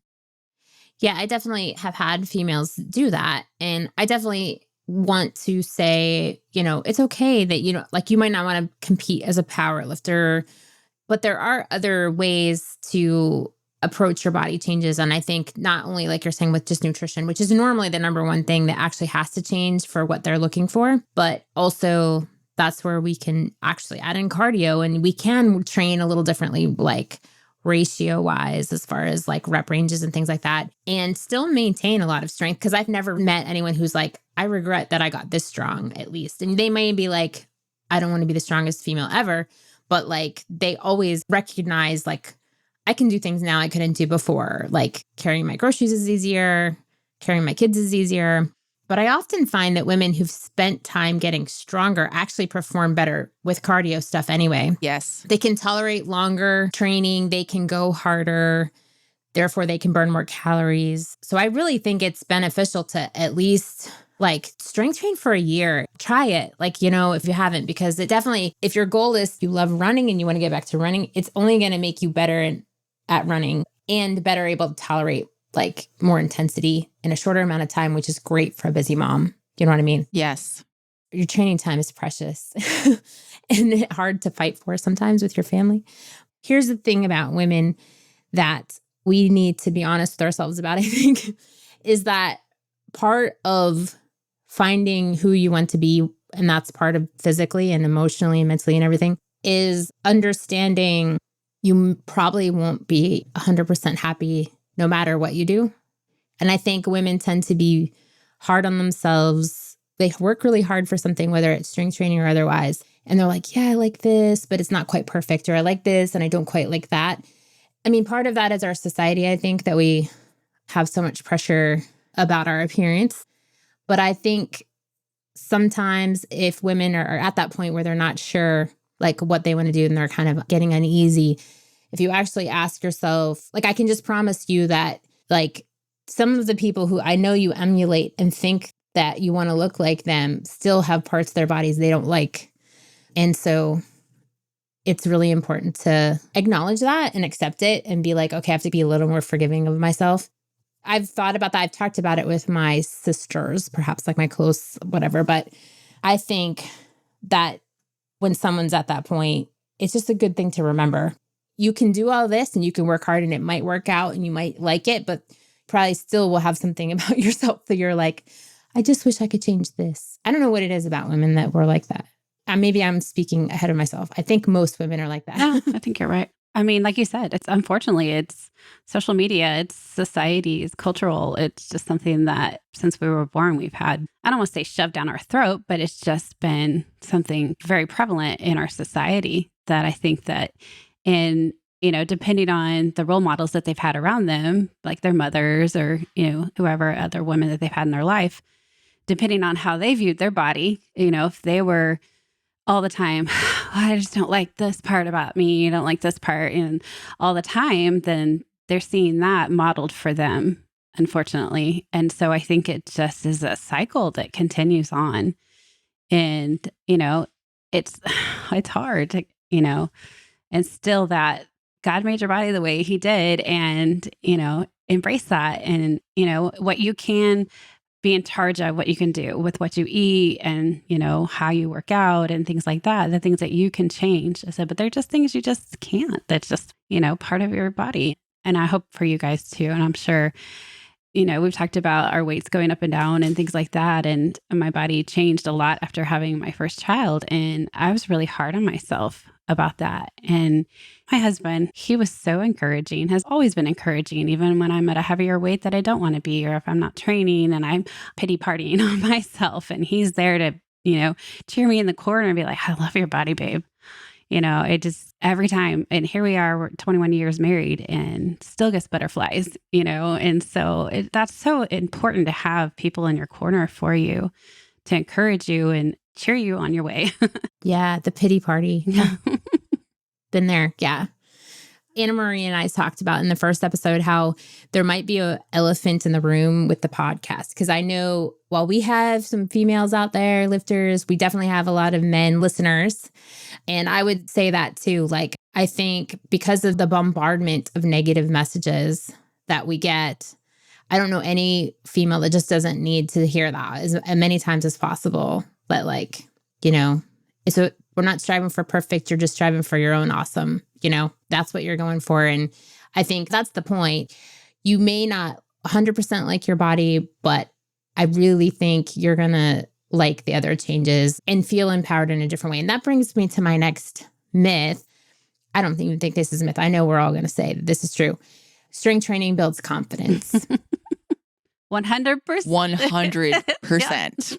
[SPEAKER 2] Yeah, I definitely have had females do that. And I definitely want to say, it's okay that, like you might not want to compete as a power lifter, but there are other ways to approach your body changes. And I think not only like you're saying with just nutrition, which is normally the number one thing that actually has to change for what they're looking for, but also that's where we can actually add in cardio and we can train a little differently, like ratio wise, as far as like rep ranges and things like that, and still maintain a lot of strength. Cause I've never met anyone who's like, I regret that I got this strong at least. And they may be like, I don't want to be the strongest female ever, but like they always recognize like, I can do things now I couldn't do before. Like carrying my groceries is easier. Carrying my kids is easier. But I often find that women who've spent time getting stronger actually perform better with cardio stuff anyway.
[SPEAKER 4] Yes.
[SPEAKER 2] They can tolerate longer training. They can go harder. Therefore, they can burn more calories. So I really think it's beneficial to at least like strength train for a year. Try it, like, if you haven't, because it definitely, if your goal is you love running and you want to get back to running, it's only going to make you better at running and better able to tolerate like more intensity in a shorter amount of time, which is great for a busy mom. You know what I mean?
[SPEAKER 4] Yes.
[SPEAKER 2] Your training time is precious and hard to fight for sometimes with your family. Here's the thing about women that we need to be honest with ourselves about, I think, is that part of finding who you want to be, and that's part of physically and emotionally and mentally and everything, is understanding you probably won't be 100% happy no matter what you do. And I think women tend to be hard on themselves. They work really hard for something, whether it's strength training or otherwise. And they're like, yeah, I like this, but it's not quite perfect. Or I like this and I don't quite like that. I mean, part of that is our society, I think, that we have so much pressure about our appearance. But I think sometimes if women are at that point where they're not sure like what they want to do and they're kind of getting uneasy, if you actually ask yourself, like, I can just promise you that like some of the people who I know you emulate and think that you want to look like them still have parts of their bodies they don't like. And so it's really important to acknowledge that and accept it and be like, okay, I have to be a little more forgiving of myself. I've thought about that. I've talked about it with my sisters, perhaps like my close whatever. But I think that when someone's at that point, it's just a good thing to remember. You can do all this and you can work hard and it might work out and you might like it, but probably still will have something about yourself that you're like, I just wish I could change this. I don't know what it is about women that we're like that. Maybe I'm speaking ahead of myself. I think most women are like that.
[SPEAKER 3] Yeah, I think you're right. I mean, like you said, it's social media, it's society, it's cultural. It's just something that since we were born, we've had, I don't want to say shoved down our throat, but it's just been something very prevalent in our society that I think that depending on the role models that they've had around them, like their mothers or, whoever other women that they've had in their life, depending on how they viewed their body, if they were all the time, I just don't like this part about me, I don't like this part, and all the time, then they're seeing that modeled for them, unfortunately. And so I think it just is a cycle that continues on. And, it's hard to, and still that God made your body the way he did and, embrace that. And, what you can be in charge of, what you can do with what you eat and, how you work out and things like that, the things that you can change. I said, but they're just things you just can't. That's just, part of your body. And I hope for you guys too. And I'm sure, we've talked about our weights going up and down and things like that. And my body changed a lot after having my first child. And I was really hard on myself about that. And my husband, he was so encouraging, has always been encouraging, even when I'm at a heavier weight that I don't want to be, or if I'm not training and I'm pity partying on myself. And he's there to, cheer me in the corner and be like, I love your body, babe. It just every time. And here we are, we're 21 years married and still gets butterflies, and so that's so important to have people in your corner for you to encourage you and cheer you on your way.
[SPEAKER 2] Yeah, the pity party. Yeah. Been there. Yeah. Anna Marie and I talked about in the first episode how there might be an elephant in the room with the podcast. Because I know while we have some females out there, lifters, we definitely have a lot of men listeners. And I would say that too. Like, I think because of the bombardment of negative messages that we get, I don't know any female that just doesn't need to hear that as many times as possible. But like, we're not striving for perfect. You're just striving for your own awesome. That's what you're going for. And I think that's the point. You may not 100% like your body, but I really think you're going to like the other changes and feel empowered in a different way. And that brings me to my next myth. I don't even think this is a myth. I know we're all going to say that this is true. Strength training builds confidence.
[SPEAKER 3] 100%.
[SPEAKER 4] 100%.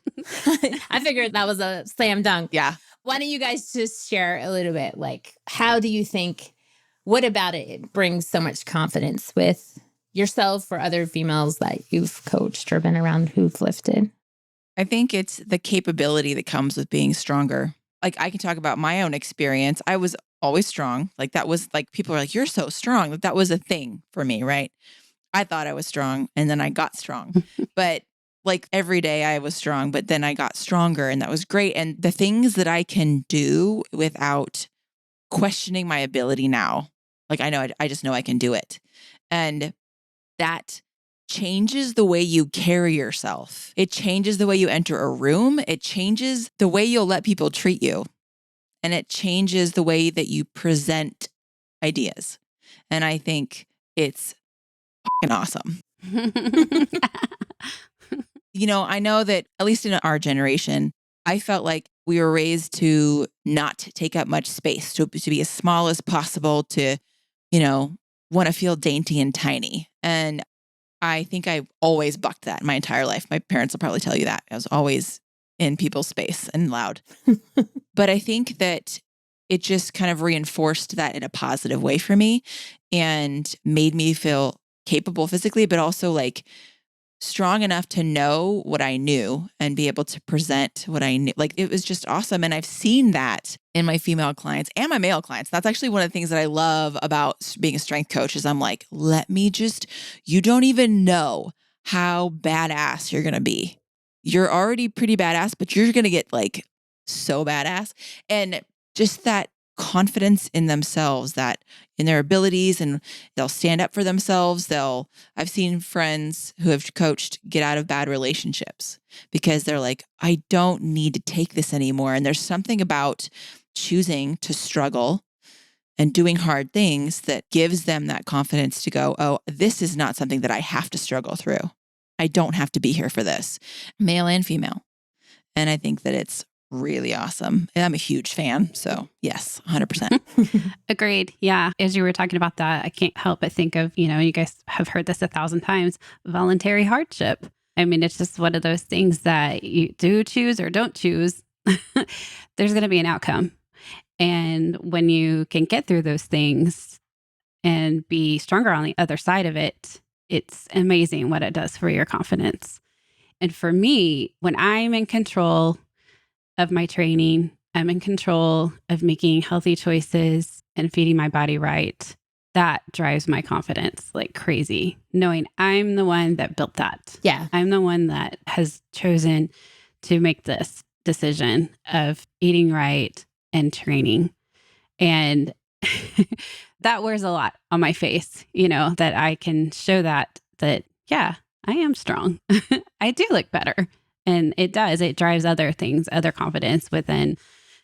[SPEAKER 2] I figured that was a slam dunk.
[SPEAKER 4] Yeah.
[SPEAKER 2] Why don't you guys just share a little bit? Like, how do you think, what about it brings so much confidence with yourself or other females that you've coached or been around who've lifted?
[SPEAKER 4] I think it's the capability that comes with being stronger. Like I can talk about my own experience. I was always strong. Like that was like people are like, you're so strong. Like that was a thing for me, right? I thought I was strong and then I got strong. But like every day I was strong, but then I got stronger and that was great. And the things that I can do without questioning my ability now, like I just know I can do it. And that changes the way you carry yourself. It changes the way you enter a room. It changes the way you'll let people treat you. And it changes the way that you present ideas. And I think it's fucking awesome. I know that at least in our generation, I felt like we were raised to not take up much space, to be as small as possible, to, want to feel dainty and tiny. And I think I've always bucked that my entire life. My parents will probably tell you that. I was always in people's space and loud. But I think that it just kind of reinforced that in a positive way for me and made me feel capable physically, but also like strong enough to know what I knew and be able to present what I knew. Like it was just awesome. And I've seen that in my female clients and my male clients. That's actually one of the things that I love about being a strength coach is I'm like, you don't even know how badass you're going to be. You're already pretty badass, but you're going to get like so badass. And just that confidence in themselves, that in their abilities, and they'll stand up for themselves. I've seen friends who have coached get out of bad relationships because they're like, I don't need to take this anymore. And there's something about choosing to struggle and doing hard things that gives them that confidence to go, oh, this is not something that I have to struggle through. I don't have to be here for this, male and female. And I think that it's really awesome. And I'm a huge fan. So yes, 100%.
[SPEAKER 3] Agreed. Yeah. As you were talking about that, I can't help but think of, you guys have heard this 1,000 times, voluntary hardship. I mean, it's just one of those things that you do choose or don't choose. There's going to be an outcome. And when you can get through those things and be stronger on the other side of it, it's amazing what it does for your confidence. And for me, when I'm in control of my training, I'm in control of making healthy choices and feeding my body right, that drives my confidence like crazy, knowing I'm the one that built that.
[SPEAKER 2] Yeah.
[SPEAKER 3] I'm the one that has chosen to make this decision of eating right and training. And that wears a lot on my face, that I can show that, yeah, I am strong. I do look better. And it drives other things, other confidence within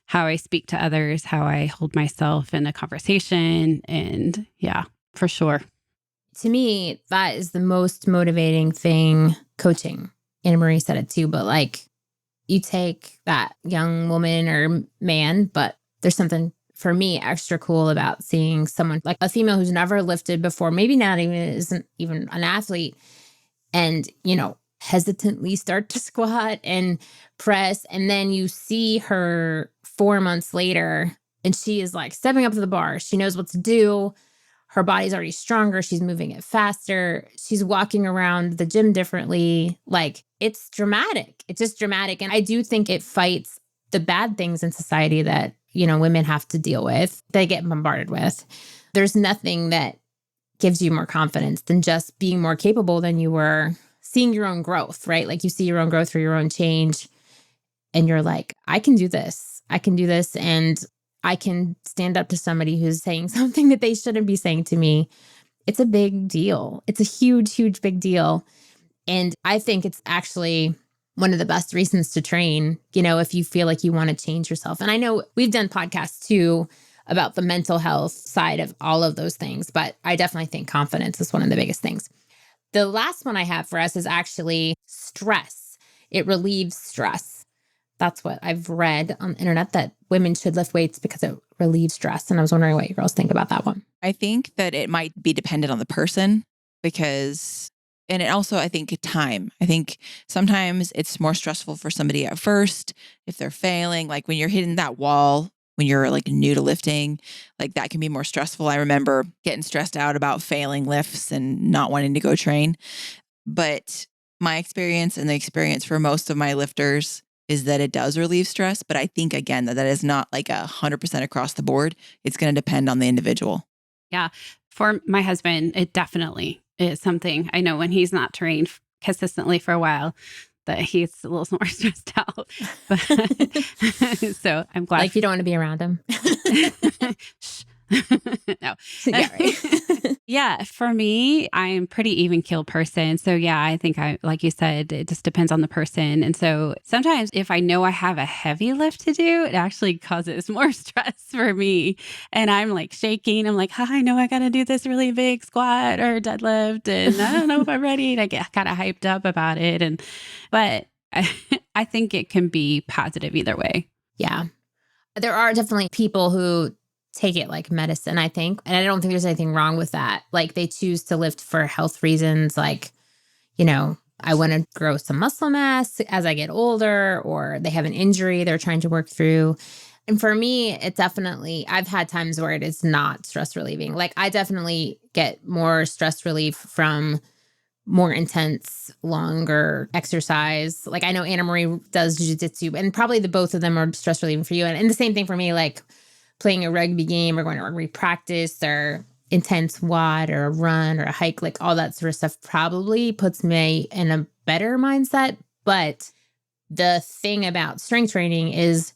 [SPEAKER 3] how I speak to others, how I hold myself in a conversation. And yeah, for sure.
[SPEAKER 2] To me, that is the most motivating thing coaching. Anna Marie said it too, but like you take that young woman or man, but there's something for me extra cool about seeing someone like a female who's never lifted before, maybe not even isn't even an athlete, and, hesitantly start to squat and press. And then you see her 4 months later and she is like stepping up to the bar. She knows what to do. Her body's already stronger. She's moving it faster. She's walking around the gym differently. Like it's dramatic. It's just dramatic. And I do think it fights the bad things in society that, women have to deal with, they get bombarded with. There's nothing that gives you more confidence than just being more capable than you were, seeing your own growth, right? Like you see your own growth through your own change and you're like, I can do this. I can do this. And I can stand up to somebody who's saying something that they shouldn't be saying to me. It's a big deal. It's a huge, huge, big deal. And I think it's actually one of the best reasons to train, if you feel like you want to change yourself. And I know we've done podcasts too about the mental health side of all of those things, but I definitely think confidence is one of the biggest things. The last one I have for us is actually stress. It relieves stress. That's what I've read on the internet, that women should lift weights because it relieves stress. And I was wondering what you girls think about that one.
[SPEAKER 4] I think that it might be dependent on the person and it also, I think, time. I think sometimes it's more stressful for somebody at first if they're failing, like when you're hitting that wall, when you're like new to lifting, like that can be more stressful. I remember getting stressed out about failing lifts and not wanting to go train. But My experience and the experience for most of my lifters is that it does relieve stress. But I think, again, that is not like 100% across the board. It's going to depend on the individual.
[SPEAKER 3] Yeah. For my husband, it definitely is something. I know when he's not trained consistently for a while, that he's a little more stressed out. But so I'm glad.
[SPEAKER 2] Like you don't want to be around him.
[SPEAKER 3] Shh. No.
[SPEAKER 2] Yeah, right.
[SPEAKER 3] Yeah, for me, I'm a pretty even keeled person. So yeah, I think like you said, it just depends on the person. And so sometimes if I know I have a heavy lift to do, it actually causes more stress for me. And I'm like shaking. I'm like, I know I got to do this really big squat or deadlift. And I don't know if I'm ready. And I get kind of hyped up about it. But I think it can be positive either way.
[SPEAKER 2] Yeah. There are definitely people who take it like medicine, I think. And I don't think there's anything wrong with that. Like they choose to lift for health reasons. Like, I want to grow some muscle mass as I get older, or they have an injury they're trying to work through. And for me, I've had times where it is not stress relieving. Like I definitely get more stress relief from more intense, longer exercise. Like I know Anna Marie does jiu-jitsu, and probably the both of them are stress relieving for you. And the same thing for me, like playing a rugby game or going to rugby practice or intense WOD or a run or a hike, like all that sort of stuff probably puts me in a better mindset. But the thing about strength training is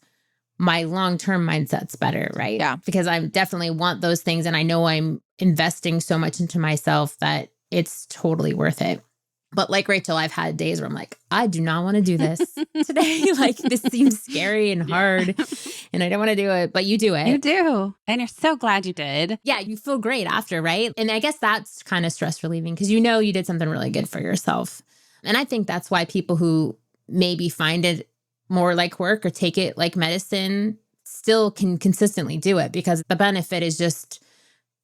[SPEAKER 2] my long-term mindset's better, right?
[SPEAKER 4] Yeah.
[SPEAKER 2] Because I definitely want those things. And I know I'm investing so much into myself that it's totally worth it. But like Rachel, I've had days where I'm like, I do not want to do this today. Like this seems scary and hard and I don't want to do it, but you do it.
[SPEAKER 3] You do. And you're so glad you did.
[SPEAKER 2] Yeah, you feel great after, right? And I guess that's kind of stress relieving because you did something really good for yourself. And I think that's why people who maybe find it more like work or take it like medicine still can consistently do it because the benefit is just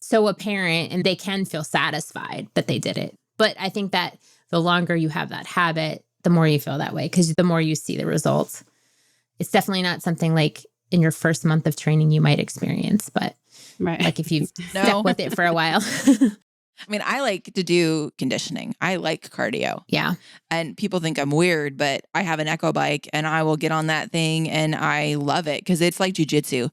[SPEAKER 2] so apparent and they can feel satisfied that they did it. But I think that the longer you have that habit, the more you feel that way because the more you see the results. It's definitely not something like in your first month of training you might experience, but
[SPEAKER 3] right.
[SPEAKER 2] Like if you've stuck with it for a while.
[SPEAKER 4] I mean, I like to do conditioning. I like cardio.
[SPEAKER 2] Yeah.
[SPEAKER 4] And people think I'm weird, but I have an echo bike and I will get on that thing and I love it because it's like jujitsu.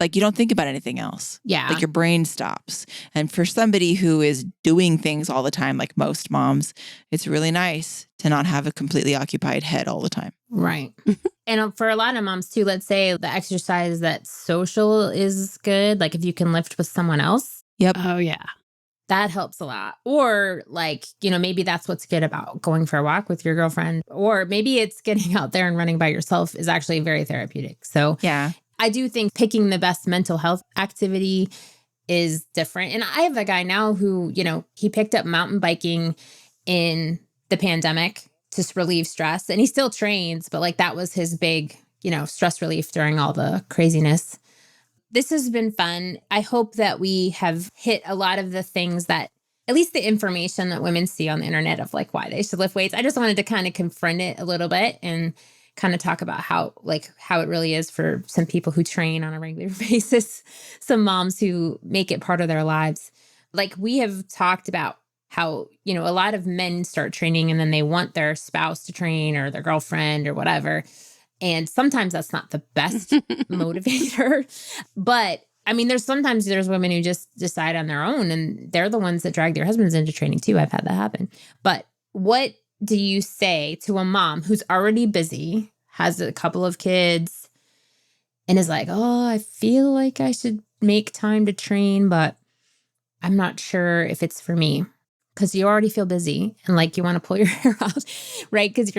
[SPEAKER 4] Like you don't think about anything else.
[SPEAKER 2] Yeah.
[SPEAKER 4] Like your brain stops. And for somebody who is doing things all the time, like most moms, it's really nice to not have a completely occupied head all the time.
[SPEAKER 2] Right. And for a lot of moms too, let's say the exercise that's social is good. Like if you can lift with someone else.
[SPEAKER 4] Yep.
[SPEAKER 3] Oh, yeah.
[SPEAKER 2] That helps a lot. Or like, maybe that's what's good about going for a walk with your girlfriend. Or maybe it's getting out there and running by yourself is actually very therapeutic. So
[SPEAKER 4] yeah.
[SPEAKER 2] I do think picking the best mental health activity is different. And I have a guy now who, he picked up mountain biking in the pandemic to relieve stress. And he still trains, but like that was his big, stress relief during all the craziness. This has been fun. I hope that we have hit a lot of the things that, at least the information that women see on the internet of like why they should lift weights. I just wanted to kind of confront it a little bit and kind of talk about how it really is for some people who train on a regular basis, some moms who make it part of their lives. Like we have talked about how, a lot of men start training and then they want their spouse to train or their girlfriend or whatever. And sometimes that's not the best motivator. But I mean, there's women who just decide on their own and they're the ones that drag their husbands into training too. I've had that happen. But what do you say to a mom who's already busy, has a couple of kids, and is like, oh, I feel like I should make time to train, but I'm not sure if it's for me? Because you already feel busy and like you want to pull your hair out, right? Because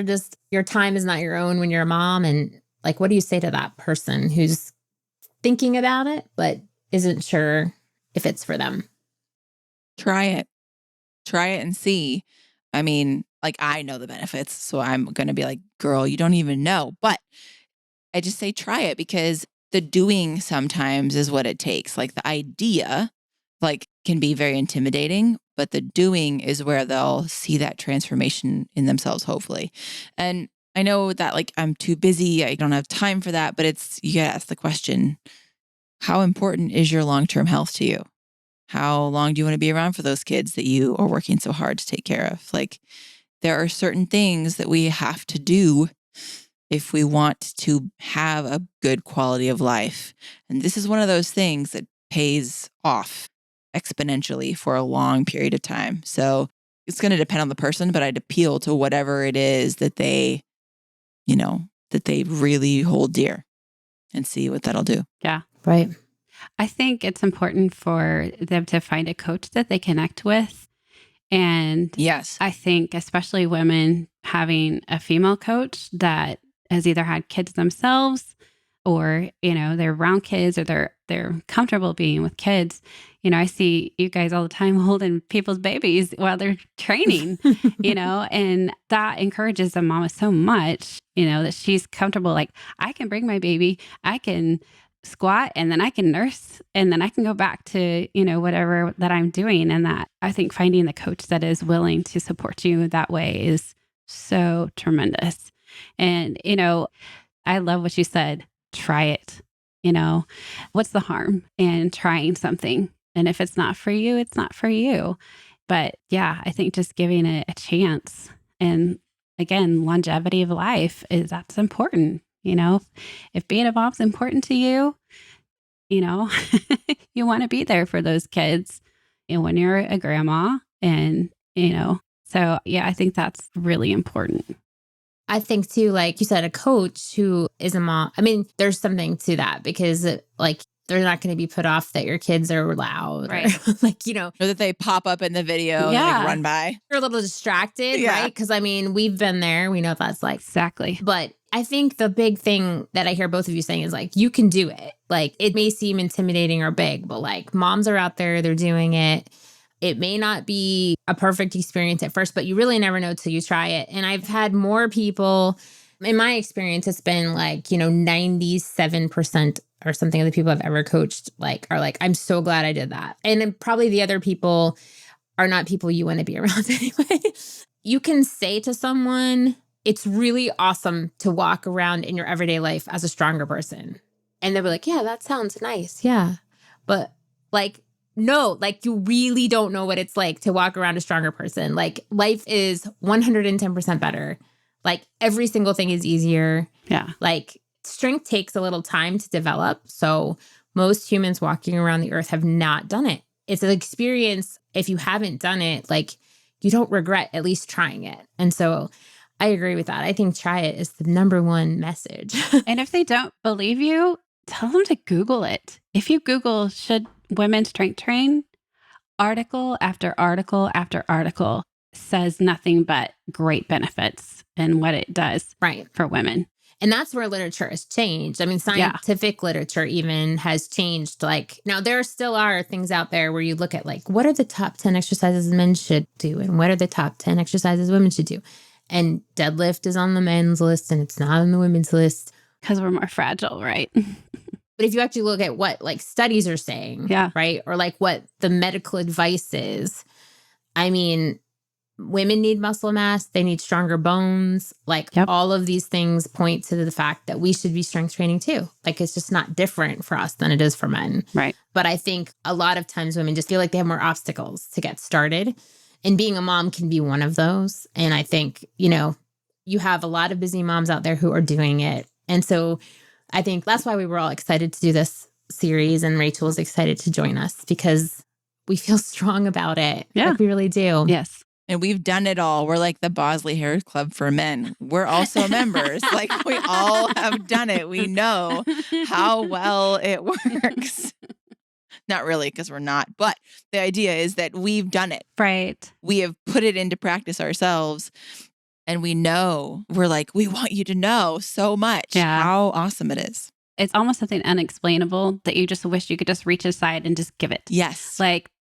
[SPEAKER 2] your time is not your own when you're a mom. And like, what do you say to that person who's thinking about it, but isn't sure if it's for them?
[SPEAKER 4] Try it and see. I mean, like I know the benefits, so I'm going to be like, girl, you don't even know. But I just say try it because the doing sometimes is what it takes. Like the idea, like can be very intimidating, but the doing is where they'll see that transformation in themselves, hopefully. And I know that like I'm too busy, I don't have time for that, but you gotta ask the question, how important is your long-term health to you? How long do you want to be around for those kids that you are working so hard to take care of? Like there are certain things that we have to do if we want to have a good quality of life. And this is one of those things that pays off exponentially for a long period of time. So it's going to depend on the person, but I'd appeal to whatever it is that they, that they really hold dear and see what that'll do.
[SPEAKER 3] Yeah.
[SPEAKER 2] Right.
[SPEAKER 3] I think it's important for them to find a coach that they connect with. And
[SPEAKER 4] Yes.
[SPEAKER 3] I think especially women having a female coach that has either had kids themselves or, they're around kids or they're comfortable being with kids. I see you guys all the time holding people's babies while they're training, and that encourages the mama so much, that she's comfortable. Like, I can bring my baby, I can squat, and then I can nurse, and then I can go back to, whatever that I'm doing. And that I think finding the coach that is willing to support you that way is so tremendous. And, I love what you said. Try it. What's the harm in trying something? And if it's not for you, it's not for you. But yeah, I think just giving it a chance. And again, longevity of life that's important. If being a mom's important to you, you want to be there for those kids when you're a grandma. And, so yeah, I think that's really important.
[SPEAKER 2] I think too, like you said, a coach who is a mom. I mean, there's something to that because they're not going to be put off that your kids are loud.
[SPEAKER 3] Right.
[SPEAKER 2] Or,
[SPEAKER 4] Or that they pop up in the video and run by.
[SPEAKER 2] You're a little distracted, right? Because we've been there. We know what that's like.
[SPEAKER 3] Exactly.
[SPEAKER 2] But I think the big thing that I hear both of you saying is you can do it. It may seem intimidating or big, but moms are out there, they're doing it. It may not be a perfect experience at first, but you really never know till you try it. And I've had more people, in my experience, it's been 97% or something of the people I've ever coached are I'm so glad I did that. And then probably the other people are not people you want to be around anyway. You can say to someone, it's really awesome to walk around in your everyday life as a stronger person. And they'll be like, yeah, that sounds nice. Yeah. But no, you really don't know what it's like to walk around a stronger person. Life is 110% better. Every single thing is easier.
[SPEAKER 3] Yeah.
[SPEAKER 2] Strength takes a little time to develop. So most humans walking around the earth have not done it. It's an experience. If you haven't done it, you don't regret at least trying it. And so I agree with that. I think try it is the number one message.
[SPEAKER 3] And if they don't believe you, tell them to Google it. If you Google, should women strength train? Article after article after article says nothing but great benefits and what it does for women.
[SPEAKER 2] And that's where literature has changed. I mean, scientific literature even has changed. Now there still are things out there where you look at what are the top 10 exercises men should do? And what are the top 10 exercises women should do? And deadlift is on the men's list and it's not on the women's list.
[SPEAKER 3] Because we're more fragile, right?
[SPEAKER 2] But if you actually look at what studies are saying, right? Or what the medical advice is, I mean, women need muscle mass. They need stronger bones. All of these things point to the fact that we should be strength training too. It's just not different for us than it is for men.
[SPEAKER 3] Right.
[SPEAKER 2] But I think a lot of times women just feel like they have more obstacles to get started. And being a mom can be one of those. And I think, you have a lot of busy moms out there who are doing it. And so I think that's why we were all excited to do this series. And Rachel was excited to join us because we feel strong about it.
[SPEAKER 3] Yeah.
[SPEAKER 2] We really do.
[SPEAKER 3] Yes.
[SPEAKER 4] And we've done it all. We're like the Bosley Hair Club for men. We're also members. We all have done it. We know how well it works. Not really, because we're not. But the idea is that we've done it.
[SPEAKER 3] Right.
[SPEAKER 4] We have put it into practice ourselves. And we know, we want you to know so much how awesome it is.
[SPEAKER 3] It's almost something unexplainable that you just wish you could just reach aside and just give it.
[SPEAKER 4] Yes.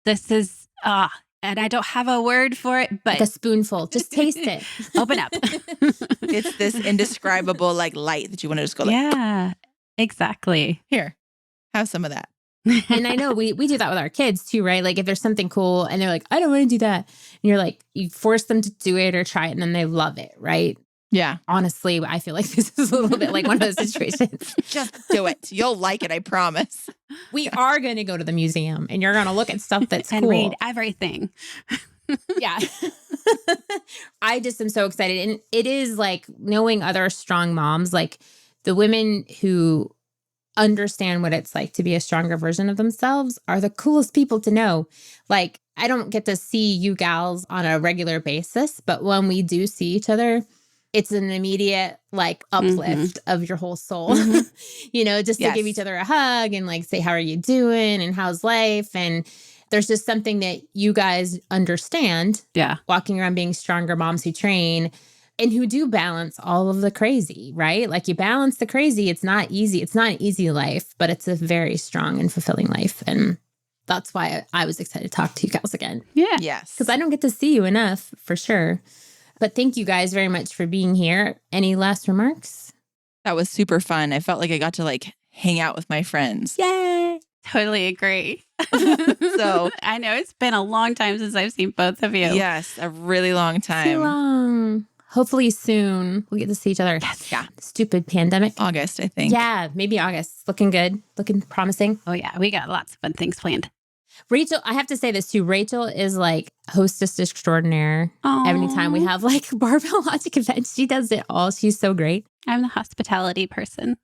[SPEAKER 3] This is, and I don't have a word for it, but
[SPEAKER 2] a spoonful. Just taste it.
[SPEAKER 3] Open up.
[SPEAKER 4] It's this indescribable light that you want to just go
[SPEAKER 3] yeah, exactly.
[SPEAKER 4] Here, have some of that.
[SPEAKER 2] And I know we do that with our kids too, right? If there's something cool and they're like, I don't want to do that. And you're you force them to do it or try it and then they love it, right?
[SPEAKER 4] Yeah.
[SPEAKER 2] Honestly, I feel like this is a little bit like one of those situations.
[SPEAKER 4] Just do it. You'll like it, I promise.
[SPEAKER 2] We are going to go to the museum and you're going to look at stuff that's
[SPEAKER 3] and
[SPEAKER 2] cool.
[SPEAKER 3] read everything.
[SPEAKER 2] Yeah. I just am so excited. And it is like knowing other strong moms, like the women who understand what it's like to be a stronger version of themselves are the coolest people to know. Like, I don't get to see you gals on a regular basis, but when we do see each other, it's an immediate like uplift of your whole soul, you know, just to give each other a hug and like say, how are you doing? And how's life? And there's just something that you guys understand.
[SPEAKER 3] Yeah.
[SPEAKER 2] Walking around being stronger moms who train and who do balance all of the crazy, right? Like you balance the crazy. It's not easy. It's not an easy life, but it's a very strong and fulfilling life. And that's why I was excited to talk to you guys again.
[SPEAKER 3] Yeah.
[SPEAKER 4] Yes.
[SPEAKER 2] Because I don't get to see you enough for sure. But thank you guys very much for being here. Any last remarks?
[SPEAKER 4] That was super fun. I felt like I got to like hang out with my friends.
[SPEAKER 2] Yay!
[SPEAKER 3] Totally agree.
[SPEAKER 4] So
[SPEAKER 3] I know it's been a long time since I've seen both of you.
[SPEAKER 4] yes, a really long time.
[SPEAKER 2] Too long. Hopefully soon we'll get to see each other.
[SPEAKER 3] Yes.
[SPEAKER 4] Yeah.
[SPEAKER 2] Stupid pandemic.
[SPEAKER 4] August, I think.
[SPEAKER 2] Yeah, maybe August. Looking good. Looking promising.
[SPEAKER 3] Oh, yeah. We got lots of fun things planned.
[SPEAKER 2] Rachel, I have to say this too. Rachel is like hostess extraordinaire.
[SPEAKER 3] Aww.
[SPEAKER 2] Every time we have like Barbell Logic events, she does it all. She's so great.
[SPEAKER 3] I'm the hospitality person.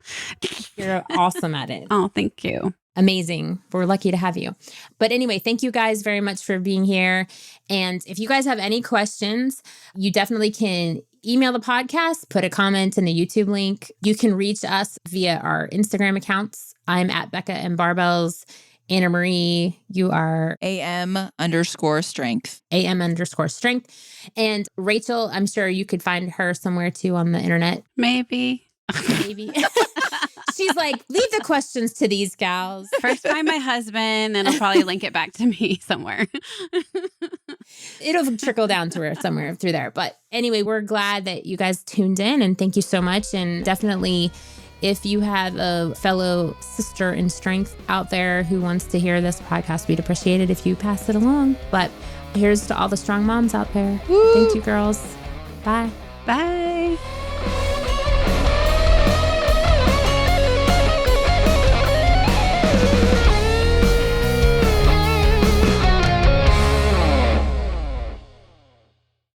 [SPEAKER 2] You're awesome at it.
[SPEAKER 3] Oh, thank you.
[SPEAKER 2] Amazing. We're lucky to have you. But anyway, thank you guys very much for being here. And if you guys have any questions, you definitely can email the podcast, put a comment in the YouTube link. You can reach us via our Instagram accounts. I'm at Bekah and Barbells. Anna Marie, you are
[SPEAKER 4] AM_strength.
[SPEAKER 2] AM_strength. And Rachel, I'm sure you could find her somewhere too on the internet.
[SPEAKER 3] Maybe.
[SPEAKER 2] Maybe. She's like, leave the questions to these gals.
[SPEAKER 3] First find my husband, and I'll probably link it back to me somewhere.
[SPEAKER 2] It'll trickle down to her somewhere through there. But anyway, we're glad that you guys tuned in and thank you so much. And definitely, if you have a fellow sister in strength out there who wants to hear this podcast, we'd appreciate it if you pass it along. But here's to all the strong moms out there.
[SPEAKER 4] Woo!
[SPEAKER 2] Thank you, girls. Bye.
[SPEAKER 3] Bye.